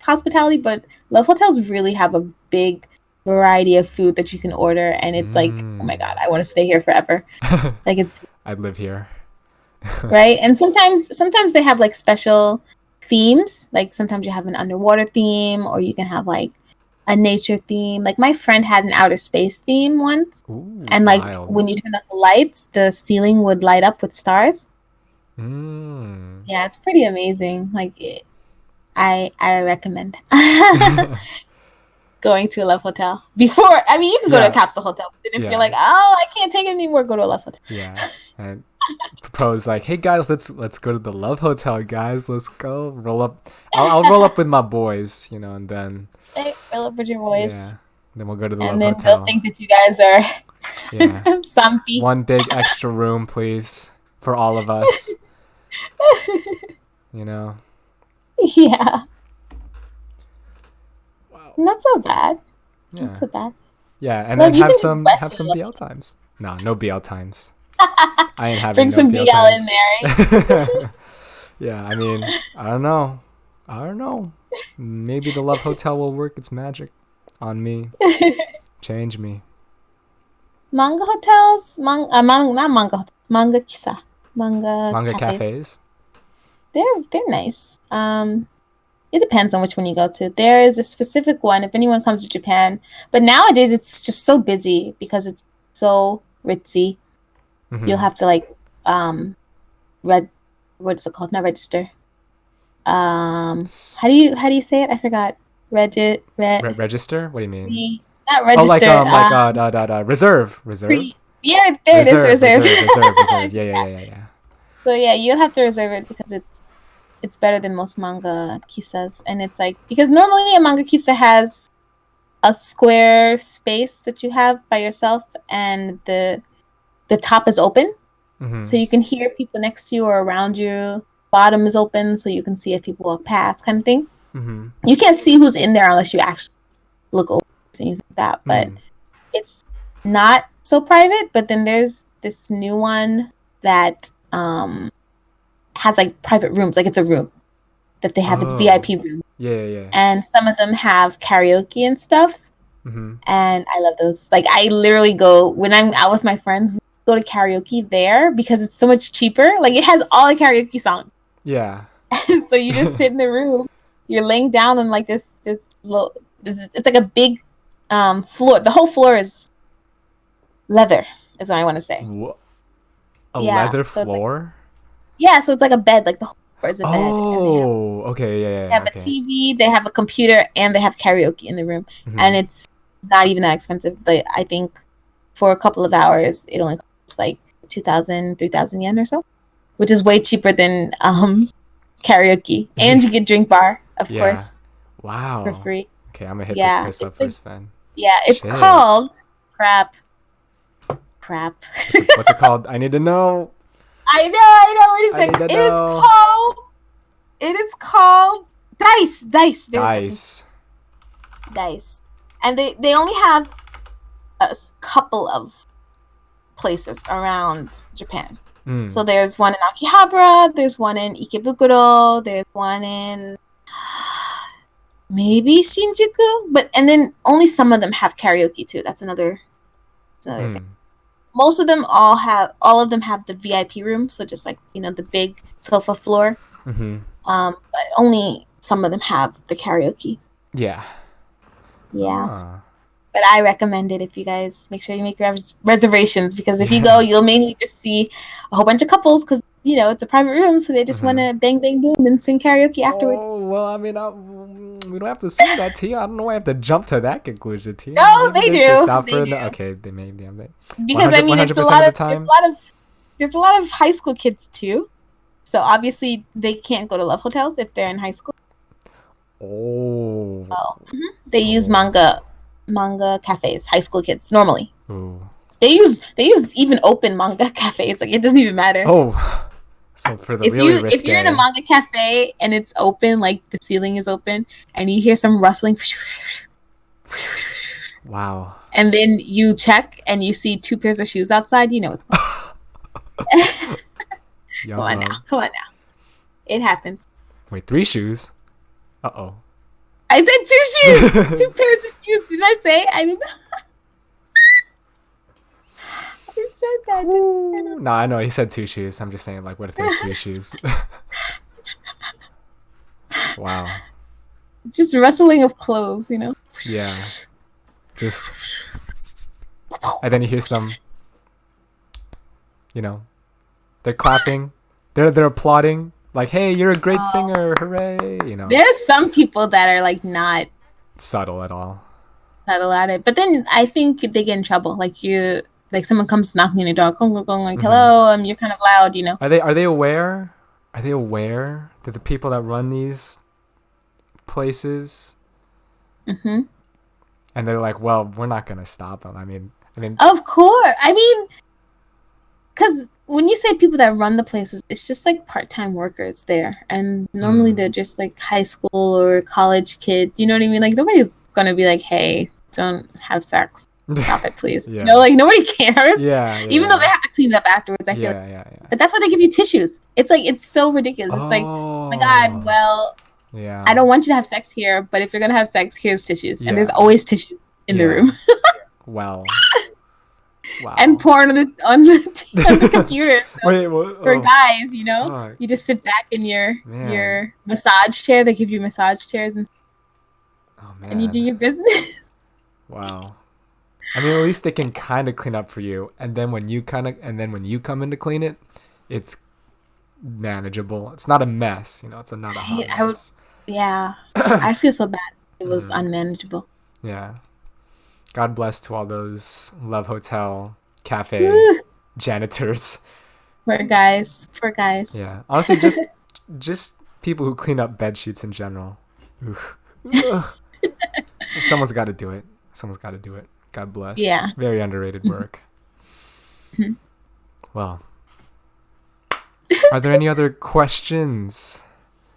hospitality, but Love Hotels really have a big variety of food that you can order. And it's like, oh my God, I want to stay here forever. Like I'd live here. Right, and sometimes they have like special themes. Like sometimes you have an underwater theme, or you can have like a nature theme. Like my friend had an outer space theme once. Ooh, and like wild. when you turn up the lights, the ceiling would light up with stars. Yeah, it's pretty amazing. Like I recommend going to a Love Hotel before. I mean, you can go to a capsule hotel, but if you're like, oh, I can't take it anymore, go to a Love Hotel. Yeah. And propose like, hey guys, let's go to the Love Hotel, guys. Let's go roll up. I'll roll up with my boys, you know, and then roll up with your boys. Yeah. Then we'll go to the Love Hotel. And then they'll think that you guys are sumpy. One big extra room, please, for all of us. You know. Yeah. Wow. Not so bad. Yeah. Not so bad. Yeah, and then have some BL times. No BL times. I ain't having Bring some BL in there. Yeah, I mean, I don't know. Maybe the Love Hotel will work its magic on me. Change me. Manga hotels, not manga hotels, manga kisa, manga cafes. They're nice. It depends on which one you go to. There is a specific one if anyone comes to Japan, but nowadays it's just so busy because it's so ritzy. You'll have to like what is it called? Not register. How do you say it? I forgot. Register? What do you mean? Not register. Reserve. Yeah, there it is. Reserve. Reserve. Yeah. So yeah, you'll have to reserve it because it's better than most manga kisas, and it's like because normally a manga kisa has a square space that you have by yourself, and the top is open, so you can hear people next to you or around you. Bottom is open, so you can see if people walk past, kind of thing. You can't see who's in there unless you actually look over things like that. But it's not so private. But then there's this new one that has like private rooms, like it's a room that they have. It's VIP room. Yeah. And some of them have karaoke and stuff. And I love those. Like I literally go when I'm out with my friends. We go to karaoke there because it's so much cheaper. Like it has all the karaoke songs. Yeah. So you just sit in the room. You're laying down on like this little. It's like a big floor. The whole floor is leather. Is what I want to say. Leather floor. So it's like a bed. Like the whole floor is a bed. Oh, okay, yeah. They have a TV. They have a computer, and they have karaoke in the room. And it's not even that expensive. Like I think for a couple of hours, it only costs like 2,000, 3,000 yen or so, which is way cheaper than karaoke. And you get drink bar, of course. Wow. For free. Okay, I'm gonna hit this place up first then. Yeah, it's called crap. What's it called? I need to know. I know. Wait a second. It is called Dice. Dice. And they only have a couple of places around Japan. So there's one in Akihabara, there's one in Ikebukuro, there's one in maybe Shinjuku, and then only some of them have karaoke too. That's another thing. Most of them all of them have the VIP room, so just like the big sofa floor. But only some of them have the karaoke. Yeah. But I recommend it if you guys make sure you make reservations, because if you go, you'll mainly just see a whole bunch of couples because it's a private room, so they just want to bang bang boom and sing karaoke afterwards. Oh well, I mean, we don't have to assume that, Tia. I don't know why I have to jump to that conclusion, Tia. No, they do. Okay, they may be. Because I mean, it's a lot of there's a lot of high school kids too, so obviously they can't go to love hotels if they're in high school. They use manga cafes. High school kids normally. They use even open manga cafes. Like it doesn't even matter. So for the risque. If you're in a manga cafe and it's open, like the ceiling is open, and you hear some rustling. Wow. And then you check and you see 2 pairs of shoes outside. It's. Come on now. It happens. Wait, 3 shoes? Uh-oh. I said 2 shoes. 2 pairs of shoes. Did I say? I didn't. I said that. No, I know he said 2 shoes. I'm just saying, like, what if there's 3 shoes? Wow. Just rustling of clothes, Yeah. Just. And then you hear some. They're clapping. They're applauding. Like, hey, you're a great singer, hooray! There's some people that are like not subtle at all. Subtle at it, but then I think they get in trouble. Like someone comes knocking on your door, going like, hello, you're kind of loud, Are they aware? Are they aware that the people that run these places? And they're like, well, we're not gonna stop them. I mean, of course. I mean, because when you say people that run the places, it's just like part-time workers there, and normally they're just like high school or college kids. You know what I mean? Like nobody's gonna be like, "Hey, don't have sex. Stop it, please." Like nobody cares. Even though they have to clean it up afterwards. I feel. But that's why they give you tissues. It's like it's so ridiculous. It's like, oh my God. Well, I don't want you to have sex here, but if you're gonna have sex, here's tissues, and there's always tissue in the room. Wow. And porn on the computer. So for guys, you just sit back in your massage chair. They give you massage chairs and you do your business. Wow. I mean, at least they can kind of clean up for you, and then when you come in to clean it, it's manageable. It's not a mess, it's not a hot mess. I'd feel so bad. It was unmanageable. Yeah. God bless to all those Love Hotel cafe Woo. janitors. For guys. Yeah, honestly, just people who clean up bed sheets in general. Ugh. Someone's got to do it. God bless. Yeah. Very underrated work. Well, are there any other questions?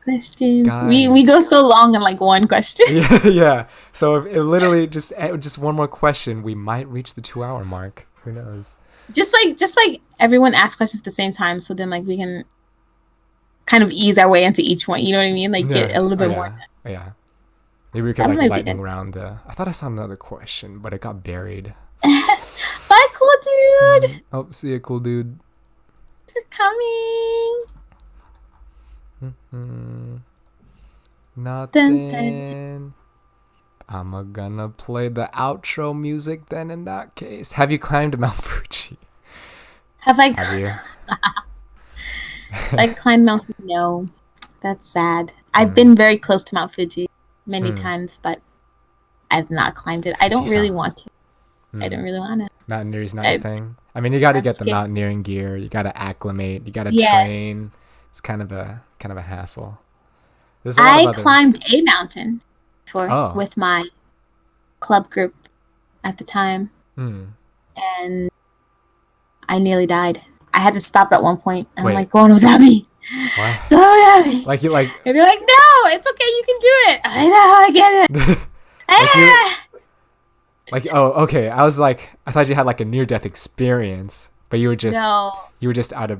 Questions. Guys. We go so long on like one question. Yeah. So if literally just one more question, we might reach the 2-hour mark. Who knows? Just like everyone asks questions at the same time, so then like we can kind of ease our way into each one. You know what I mean? Like get a little bit more. Yeah. Maybe we could like lightning round. I thought I saw another question, but it got buried. Bye, cool dude. Oh, see you, cool dude. They're coming. Nothing. Dun, dun. I'm gonna play the outro music then. In that case, have you climbed Mount Fuji? Have you? I climbed Mount Fuji? No, that's sad. I've been very close to Mount Fuji many times, but I've not climbed it. I don't really want to. I don't really want to. Mountaineering's not a thing. I mean, you got to get the mountaineering gear. You got to acclimate. You got to train. It's kind of a hassle. I climbed a mountain with my club group at the time, and I nearly died. I had to stop at one point. And I'm like, go on without me. What? Go on without me. Like you like? And they're like, no, it's okay. You can do it. I know. I get it. Like, oh, okay. I thought you had like a near-death experience, but you were just tired.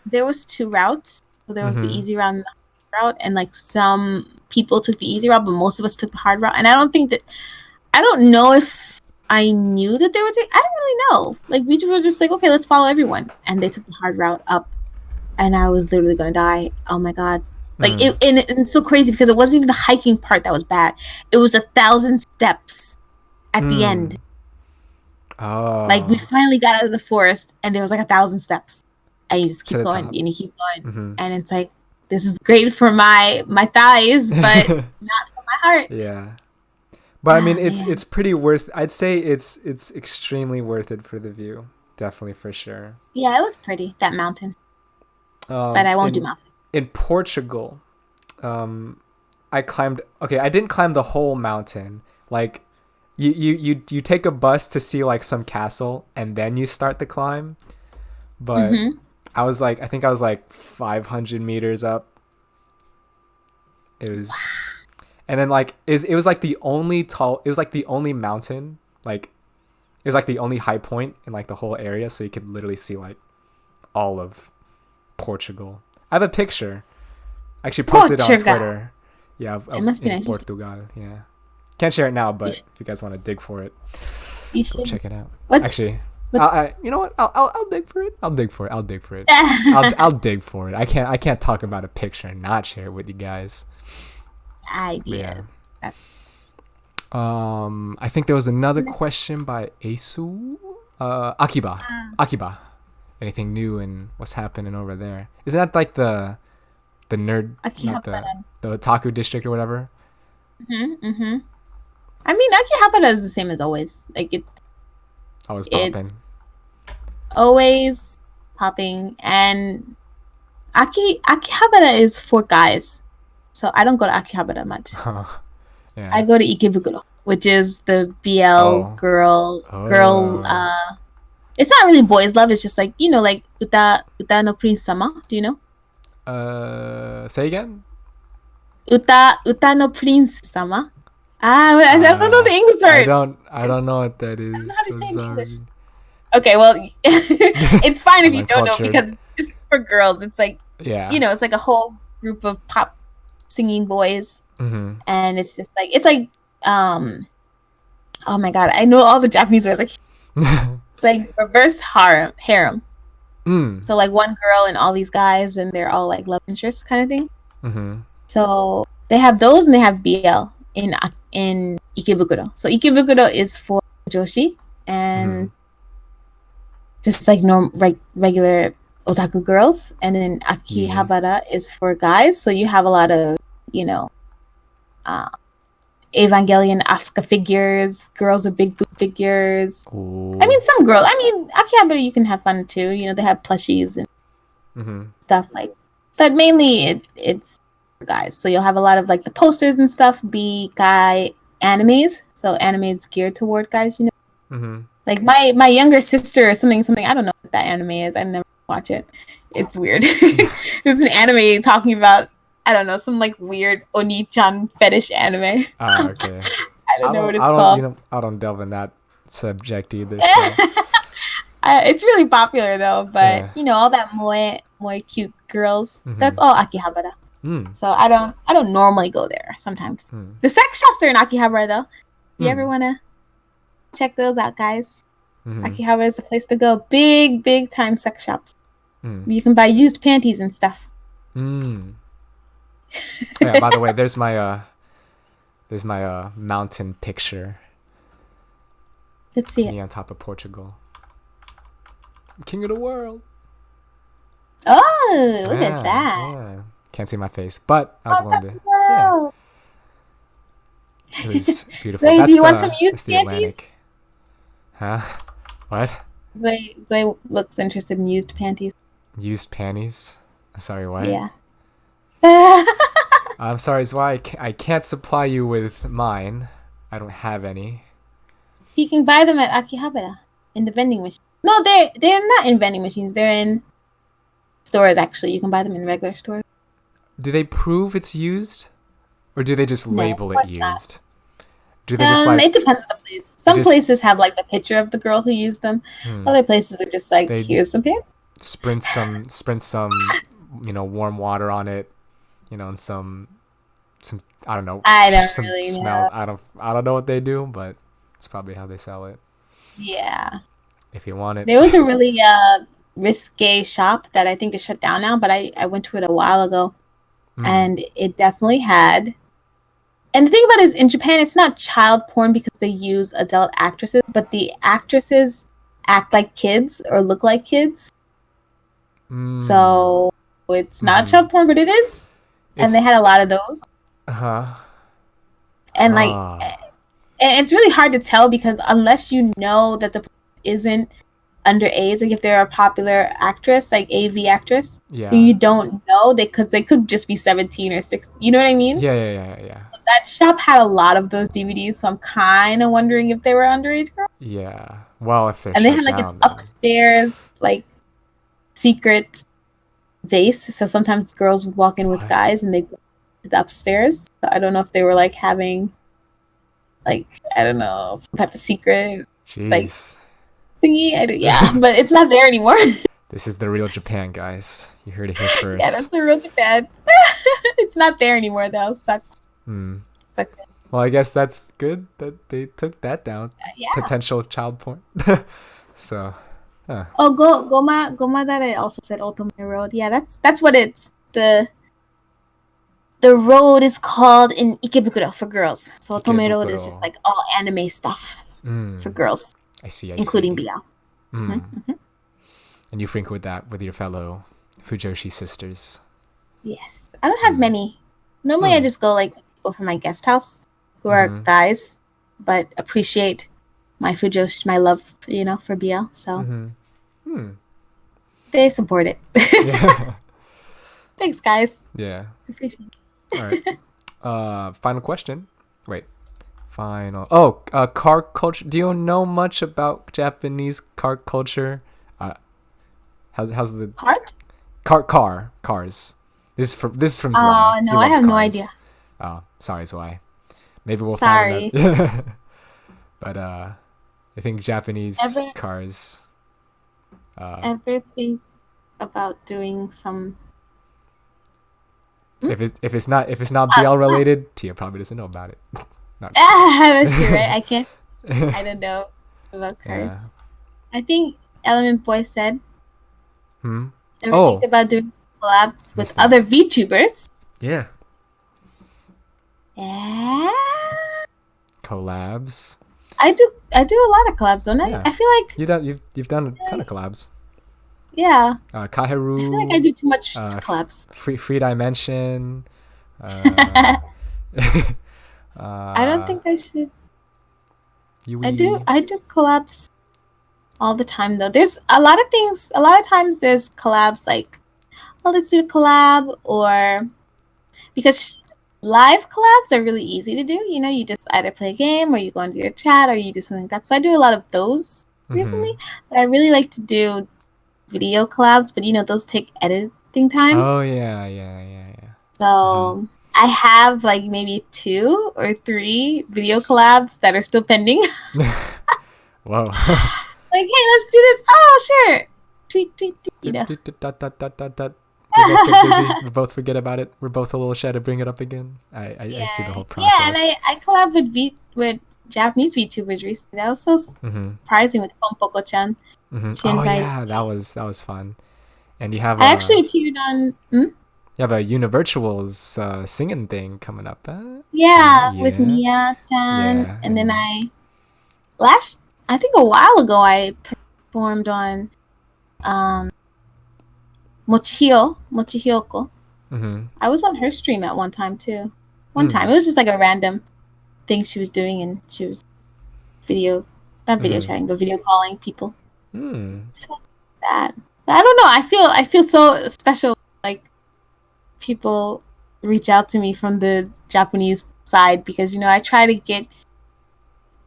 There was 2 routes. So there was the easy route and the hard route, and like some people took the easy route, but most of us took the hard route. And I don't know if I knew that they were I don't really know. Like we were just like, okay, let's follow everyone, and they took the hard route up, and I was literally gonna die. Oh my god. Like it's so crazy because it wasn't even the hiking part that was bad. It was 1,000 steps at the end. Oh. Like we finally got out of the forest and there was like 1,000 steps. And you just keep going and you keep going. And it's like, this is great for my thighs, but not for my heart. Yeah. But I mean it's pretty I'd say it's extremely worth it for the view. Definitely, for sure. Yeah, it was pretty, that mountain. But I won't do mountain. In Portugal, I didn't climb the whole mountain. Like, you take a bus to see like some castle, and then you start the climb. But I think I was like 500 meters up. It was, and then like it was like the only mountain, like it was like the only high point in like the whole area, so you could literally see like all of Portugal. I have a picture. I actually posted it on Twitter. Yeah, it must be nice. Portugal. Yeah, can't share it now, but if you guys want to dig for it, go check it out. You know what? I'll dig for it. I'll dig for it. I'll dig for it. I can't talk about a picture and not share it with you guys. Idea. Yeah. I think there was another question by Asu. Akiba. Anything new and what's happening over there? Isn't that like the nerd, not the otaku district or whatever? I mean, Akihabara is the same as always. Like it's always popping, and Akihabara is for guys, so I don't go to Akihabara much. Yeah. I go to Ikebukuro, which is the BL girl. It's not really boys' love. It's just like, you know, like Uta no Prince Sama. Do you know? Say again. Uta no Prince Sama. I don't know the English word. I don't know what that is. I don't know how to say it in English. Okay, well, it's fine if you don't know, because it's for girls. It's like, you know, it's like a whole group of pop singing boys, and it's just like oh my god, I know all the Japanese words. Like, it's like reverse harem. So like one girl and all these guys, and they're all like love interests kind of thing. So they have those, and they have BL in Ikebukuro. So Ikebukuro is for joshi and just like regular otaku girls, and then Akihabara is for guys. So you have a lot of, you know, Evangelion Asuka figures, girls with big boob figures. Ooh. I mean, some girls. I mean, Akihabara, you can have fun too. You know, they have plushies and stuff like. But mainly, it's for guys. So you'll have a lot of like the posters and stuff be guy animes. So animes geared toward guys. You know, like my younger sister or something. I don't know what that anime is. I never watch it. It's weird. It's an anime talking about, I don't know, some like weird Oni-chan fetish anime. Oh, okay. I don't know what it's called. You know, I don't delve in that subject either. So. It's really popular though, but you know, all that moe cute girls. That's all Akihabara. So I don't normally go there. Sometimes the sex shops are in Akihabara though. You ever wanna check those out, guys? Akihabara is the place to go. Big time sex shops. You can buy used panties and stuff. Yeah, by the way, there's my mountain picture. Let's see it. Me on top of Portugal. King of the world. Oh, look at that. Yeah. Can't see my face, but I was going to. Yeah. It was beautiful. Zoe, do you want some used panties? Huh? What? Zoe looks interested in used panties. Used panties? Sorry, what? Yeah. I'm sorry, Zoe. I can't supply you with mine. I don't have any. You can buy them at Akihabara in the vending machine. No, they're not in vending machines. They're in stores, actually. You can buy them in regular stores. Do they prove it's used? Or do they just label it used? Not. Do they just it depends on the place. Some places have like the picture of the girl who used them. Other places are just like, here's some pants. Sprint some you know, warm water on it, you know, and some I don't know. I don't some really smells. know. I don't know what they do, but it's probably how they sell it. Yeah. If you want it. There was a really risque shop that I think is shut down now, but I went to it a while ago. And it definitely had. And the thing about it is, in Japan, it's not child porn because they use adult actresses, but the actresses act like kids or look like kids. So it's not child porn, but it is. And they had a lot of those. And like, and it's really hard to tell because unless you know that the person isn't underage, like if they're a popular actress, like AV actress, you don't know because they could just be 17 or 16. You know what I mean? Yeah. That shop had a lot of those DVDs, so I'm kind of wondering if they were underage girls. Yeah. Well, if they're and they had like an upstairs like secret vase, so sometimes girls would walk in with guys and they go to the upstairs. So I don't know if they were like having like, I don't know, some type of secret like thingy. But it's not there anymore. This is the real Japan, guys. You heard it here first. Yeah, that's the real Japan. It's not there anymore though. Sucks. Sucks. Well, I guess that's good that they took that down. Potential child porn. So. Oh, Gomadare also said Otome Road. Yeah, that's what it's the road is called in Ikebukuro for girls. So Otome Road is just like all anime stuff for girls. I see. Including Bia. And you frequent that with your fellow Fujoshi sisters. Yes. I don't have many. Normally I just go like people from my guest house who are guys, but appreciate my Fujoshi, my love, you know, for BL. So they support it. Yeah. Thanks, guys. Yeah. Appreciate it. All right. Final question. Wait. Car culture. Do you know much about Japanese car culture? How's the cars? This is from Zwei. Oh no, I have cars. No idea. Oh, sorry, Zwei. Maybe we'll Sorry. find out. But I think Japanese cars. Ever think about doing some? If it's not BL related, Tia probably doesn't know about it. That's true, right? I don't know about cars. Yeah. I think Element Boy said. Ever think about doing collabs with other VTubers? Yeah. Yeah. Collabs. I do a lot of collabs, don't I? Yeah. I feel like you've done a ton of collabs. Yeah. Kaheru. I feel like I do too much collabs. Free Dimension. I don't think I should. Yui. I do collabs all the time though. There's a lot of things. A lot of times there's collabs like, oh, let's do a collab, or because live collabs are really easy to do. You know, you just either play a game or you go into your chat or you do something like that. So I do a lot of those recently. But I really like to do video collabs, but you know, those take editing time. Oh yeah. So I have like maybe 2 or 3 video collabs that are still pending. Whoa. Like, hey, let's do this. Oh, sure. Tweet, you know. We both get busy. We both forget about it. We're both a little shy to bring it up again. I see the whole process. Yeah, and I collab with Japanese VTubers recently. That was so surprising with Pompoko-chan. Oh yeah, that was fun. And you have I actually appeared on. You have a Univirtuals singing thing coming up. Yeah, with Mia-chan, and then I think a while ago I performed on Mochihiyoko. I was on her stream at one time too. One time it was just like a random thing she was doing, and she was video chatting, but video calling people. So that, but I don't know. I feel so special. Like people reach out to me from the Japanese side because, you know, I try to get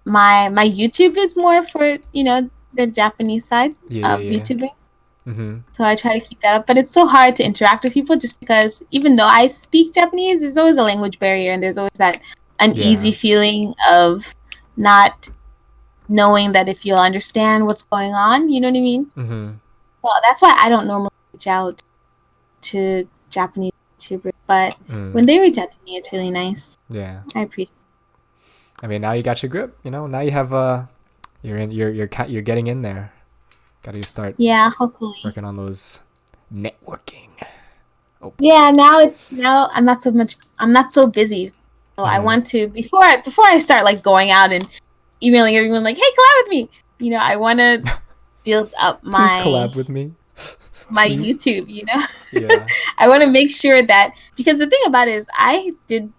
my YouTube is more for, you know, the Japanese side of YouTubing. So I try to keep that up, but it's so hard to interact with people just because even though I speak Japanese, there's always a language barrier, and there's always that uneasy feeling of not knowing that if you'll understand what's going on, you know what I mean? Well, that's why I don't normally reach out to Japanese YouTubers, but when they reach out to me, it's really nice. Yeah, I appreciate it. I mean, now you got your grip. You know, now you have you're getting in there. Gotta start. Yeah, hopefully working on those networking. Yeah, now I'm not so busy. So I want to before I start like going out and emailing everyone like, hey, collab with me. You know, I want to build up my Please collab with me. My YouTube, you know. Yeah. I want to make sure that, because the thing about it is I did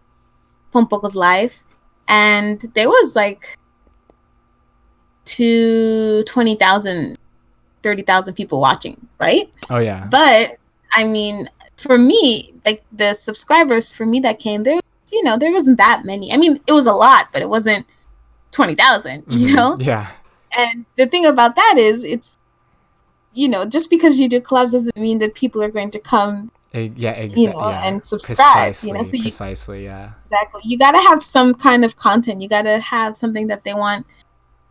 Pompoko's live and there was like 20,000, 30,000 people watching, right? Oh yeah. But I mean, for me, like the subscribers for me that came there, you know, there wasn't that many. I mean, it was a lot, but it wasn't 20,000, you know? Yeah. And the thing about that is, it's, you know, just because you do collabs doesn't mean that people are going to come, you know, and subscribe. Precisely, you know, so precisely, yeah. Exactly. You got to have some kind of content. You got to have something that they want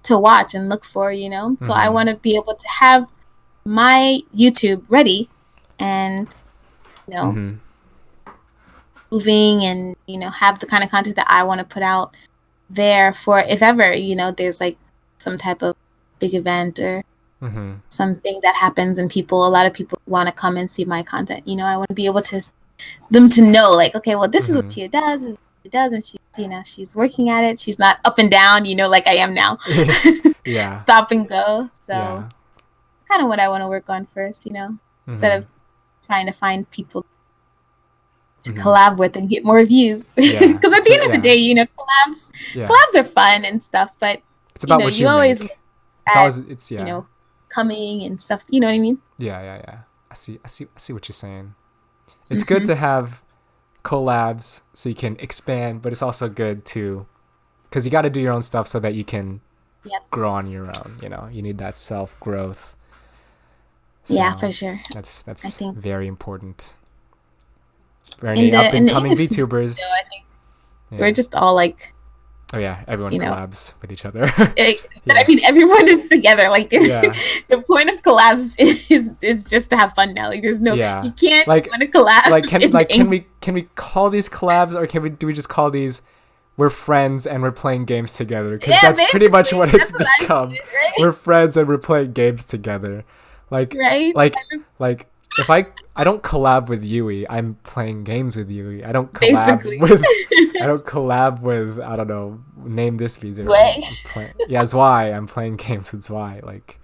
to watch and look for, you know? So I want to be able to have my YouTube ready and, you know, moving and, you know, have the kind of content that I want to put out there for if ever, you know, there's like some type of big event or something that happens and a lot of people want to come and see my content. You know, I want to be able to them to know like, okay, well, this is what Tia does, and she's, you know, she's working at it. She's not up and down, you know, like I am now. Yeah. Stop and go. So kind of what I want to work on first, you know, instead of trying to find people to collab with and get more views. Because at the end of the day, you know, collabs are fun and stuff, but it's about, you know, what you always look at, it's you know, coming and stuff, you know what I mean? Yeah. I see what you're saying. It's good to have collabs so you can expand, but it's also good to, because you got to do your own stuff so that you can grow on your own. You know, you need that self growth. So yeah, for sure. That's I think very important for any up and coming VTubers. I think we're just all like, oh yeah, everyone collabs with each other. I mean, everyone is together. Like the point of collabs is just to have fun now. Like there's no, you can't want to collab. Like can we call these collabs, or do we just call these we're friends and we're playing games together? Because that's pretty much what it's become. Right? We're friends and we're playing games together. Like if I don't collab with Yui, I'm playing games with Yui. I don't collab with I don't know, name this VTuber. Zwei. I'm playing games with Zwei. Like,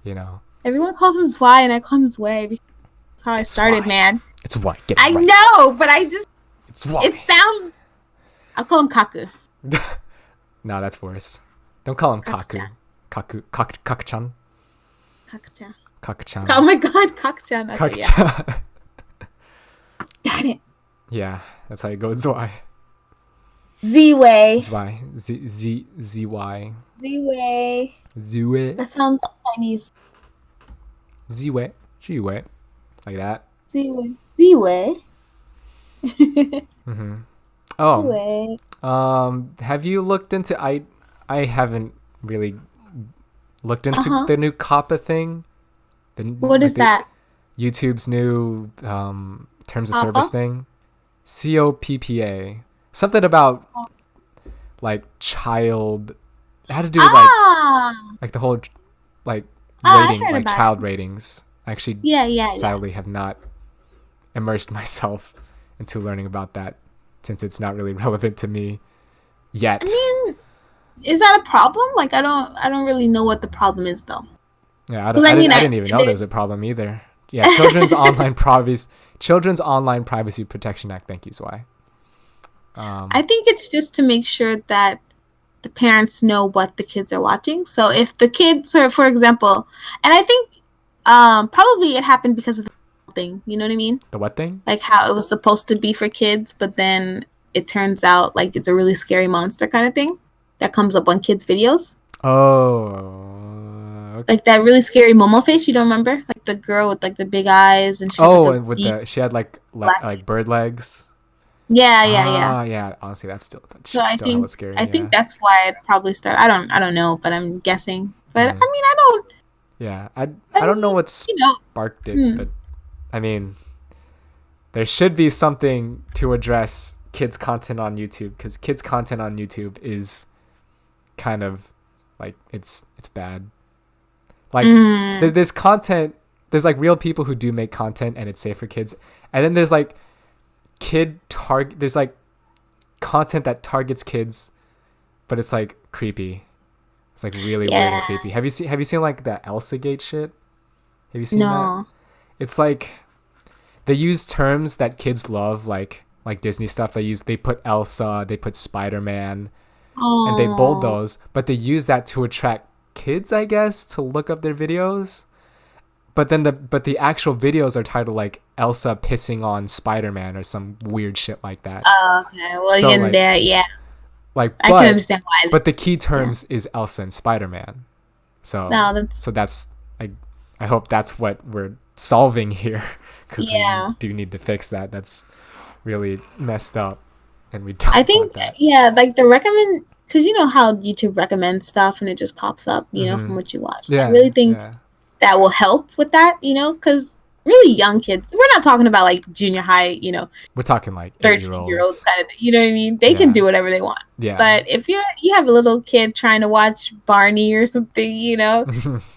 you know. Everyone calls him Zwei and I call him Zwei because that's how I started, Zwei. man. It's Zwei. I know, but I just it's Zwei. It sounds. I'll call him Kaku. No, that's worse. Don't call him Kaku-chan. Kaku-chan. Kaku-chan. Kaku-chan. Oh my god, Kaku-chan. Okay, yeah. Kaku-chan. Darn it. Yeah, that's how you go. Zwei. Z-Way. Zwei. Z-Y. Z-Way. Z-Way. That sounds Chinese. Z-Way. G-Way. Like that. Z-Way. Z-Way. Mm-hmm. Oh. Z-Way. Have you looked into... I haven't really looked into the new COPPA thing. What is that? YouTube's new terms of service thing. COPPA. Something about like child. It had to do with like the whole like rating, like child ratings. I actually sadly have not immersed myself into learning about that since it's not really relevant to me yet. I mean, is that a problem? Like I don't really know what the problem is though. Yeah, I didn't even know there was a problem either. Yeah, Children's Online Privacy Protection Act. Thank you, Zwei. I think it's just to make sure that the parents know what the kids are watching. So if the kids are, for example, and I think probably it happened because of the thing. You know what I mean? The what thing? Like how it was supposed to be for kids, but then it turns out like it's a really scary monster kind of thing that comes up on kids' videos. Oh. Okay. Like that really scary Momo face. You don't remember? Like the girl with like the big eyes and she had like bird legs. Yeah. Honestly, that's still hella scary. I think that's why it probably started. I don't know, but I'm guessing. But I mean, I don't. Yeah, I don't know what sparked it, but I mean, there should be something to address kids' content on YouTube because kids' content on YouTube is kind of like it's bad. Like there's content, there's like real people who do make content and it's safe for kids, and then there's like there's like content that targets kids, but it's like creepy. It's like really weird and creepy. Have you seen like the Elsa Gate shit? Have you seen that? It's like they use terms that kids love, like Disney stuff. They put Elsa, they put Spider-Man, and they bold those, but they use that to attract kids, I guess, to look up their videos. But then the actual videos are titled like Elsa pissing on Spider-Man or some weird shit like that. Oh, okay. Well, so, Like, I can understand why. But the key terms is Elsa and Spider-Man. So that's I hope that's what we're solving here, because we do need to fix that. That's really messed up, and we don't. I think like the recommend, because you know how YouTube recommends stuff and it just pops up, you know, from what you watch. I really think that will help with that, you know, because really young kids, we're not talking about like junior high, you know, we're talking like 13-year-olds kind of thing, you know what I mean? They can do whatever they want. Yeah. But if you have a little kid trying to watch Barney or something, you know,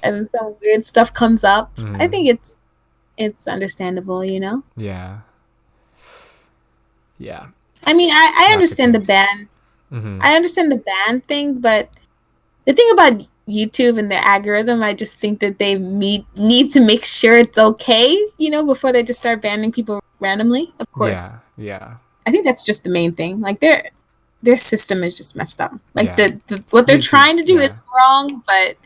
and some weird stuff comes up, I think it's understandable, you know? Yeah. I mean, I understand the ban. I understand the ban thing, but the thing about YouTube and their algorithm, I just think that they need to make sure it's okay, you know, before they just start banning people randomly. Of course. Yeah. I think that's just the main thing. Like their system is just messed up. Like what they're trying to do is wrong, but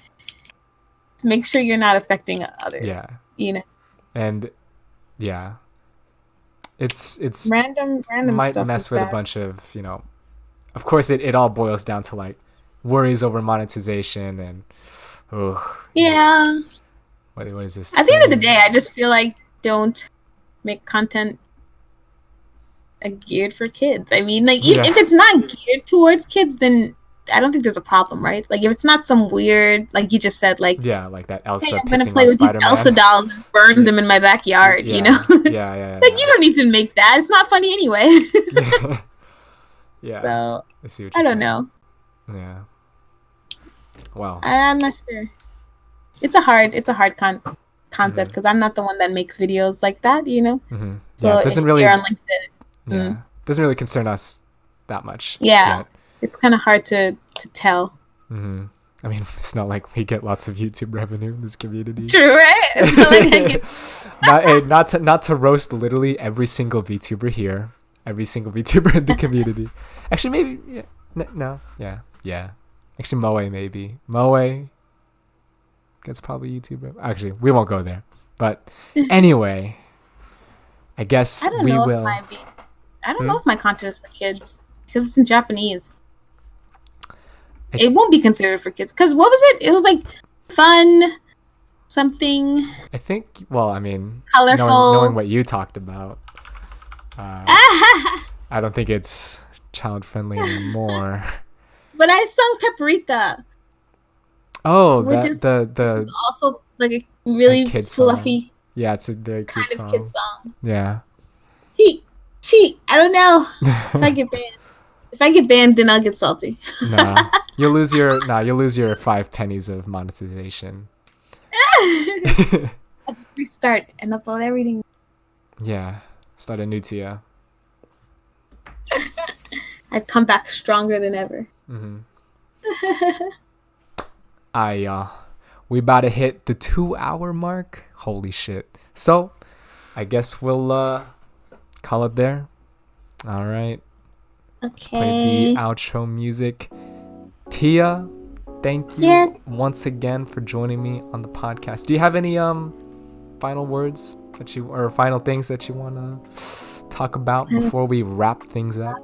to make sure you're not affecting others. Yeah. You know. And it's random might stuff mess with a bunch of, you know. Of course, it all boils down to like worries over monetization and what is this? At the end of the day, I just feel like don't make content geared for kids. I mean, like if it's not geared towards kids, then I don't think there's a problem, right? Like if it's not some weird, like you just said, like like that Elsa. Hey, I'm gonna play with these Elsa dolls and burn them in my backyard. You know, like you don't need to make that. It's not funny anyway. So I see what I don't know. Yeah. Wow. I'm not sure. It's a hard concept because I'm not the one that makes videos like that, you know. So it doesn't really. On doesn't really concern us that much. Yeah, yet. It's kind of hard to tell. I mean, it's not like we get lots of YouTube revenue in this community. True, right? It's not like not to roast literally every single VTuber here, every single VTuber in the community. Actually, maybe No. Yeah. Actually, Moe maybe. Moe. That's probably YouTube. Actually, we won't go there. But anyway, I guess we will. I don't know if my content is for kids because it's in Japanese. It won't be considered for kids because what was it? It was like fun, something. I think. Well, I mean, colorful. Knowing what you talked about, I don't think it's child friendly anymore. But I sung Paprika. Oh, which is also like a really fluffy. Song. Yeah, it's a very cute kind of kid song. Yeah. Cheat. I don't know if I get banned. If I get banned, then I'll get salty. Nah, you'll lose your 5 pennies of monetization. I'll just restart and upload everything. Yeah, start a new tier. I'd come back stronger than ever. We about to hit the 2-hour mark. Holy shit. So, I guess we'll call it there. All right. Okay. Let's play the outro music. Tia, thank you once again for joining me on the podcast. Do you have any final words or final things that you want to talk about before we wrap things up?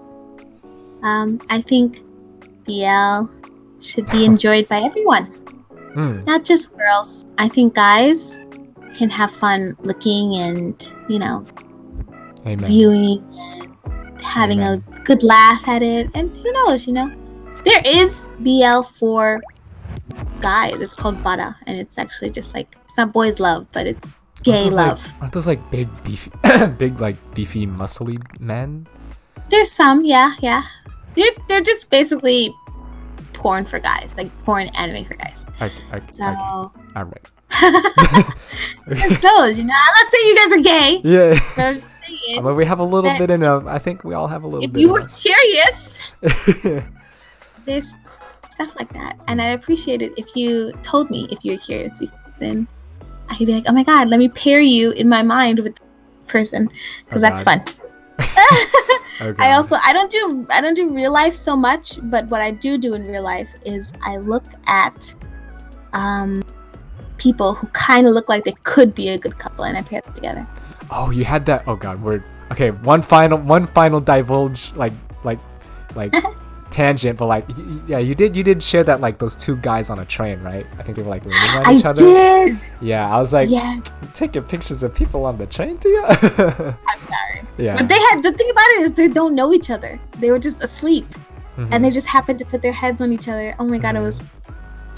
I think BL should be enjoyed by everyone. Not just girls. I think guys can have fun looking and, Amen. viewing and having a good laugh at it. And who knows, There is BL for guys. It's called Bada. And it's actually just like, it's not boys love, but it's gay love. Aren't those like big, beefy, beefy, muscly men? There's some, yeah. They're just basically porn for guys, like porn anime for guys. All right. It's those, I'm not saying you guys are gay. Yeah. But I'm just saying. But we have a little bit in us. I think we all have a little bit. If you were curious, there's stuff like that, and I'd appreciate it if you told me if you were curious. Because then I could be like, oh my god, let me pair you in my mind with the person, because that's fun. I don't do real life so much, but what I do in real life is I look at people who kind of look like they could be a good couple, and I pair them together. Oh, you had that. Oh god, we're okay. One final divulge, like tangent, but like you did share that, like those two guys on a train, right? I think they were like leaning on each other. I did. Yeah, I was like, taking pictures of people on the train to you. I'm sorry. Yeah. But the thing about it is they don't know each other. They were just asleep, and they just happened to put their heads on each other. Oh my god, it was.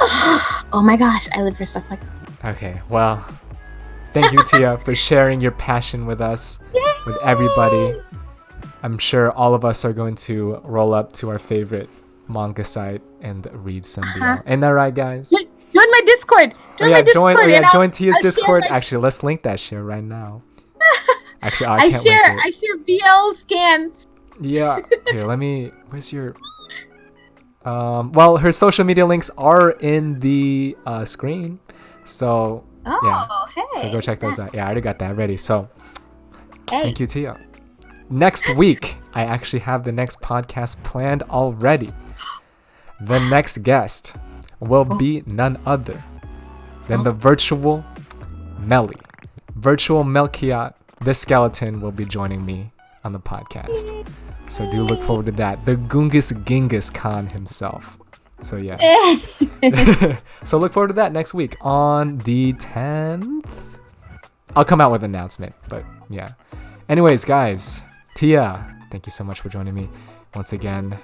Oh my gosh, I live for stuff like that. Okay, well, thank you, Tia, for sharing your passion with us, with everybody. I'm sure all of us are going to roll up to our favorite manga site and read some BL. Ain't that right, guys? Join my Discord. Join Tia's Discord. Actually, let's link that shit right now. Actually, I share BL scans. Yeah. Here, where's your... well, her social media links are in the screen. So, so go check those out. Yeah, I already got that ready. So, thank you, Tia. Next week, I actually have the next podcast planned already. The next guest will be none other than the virtual Melly. Virtual Melkiat, the skeleton, will be joining me on the podcast. So do look forward to that. The Gungus Genghis Khan himself. So yeah. So look forward to that next week on the 10th. I'll come out with an announcement, but yeah. Anyways, guys, Tia, thank you so much for joining me once again.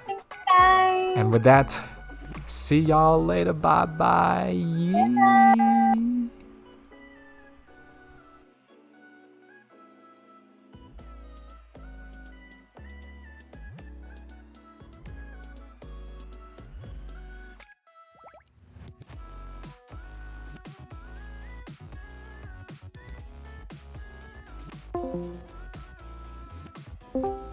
Bye. And with that, see y'all later. Bye-bye. Bye.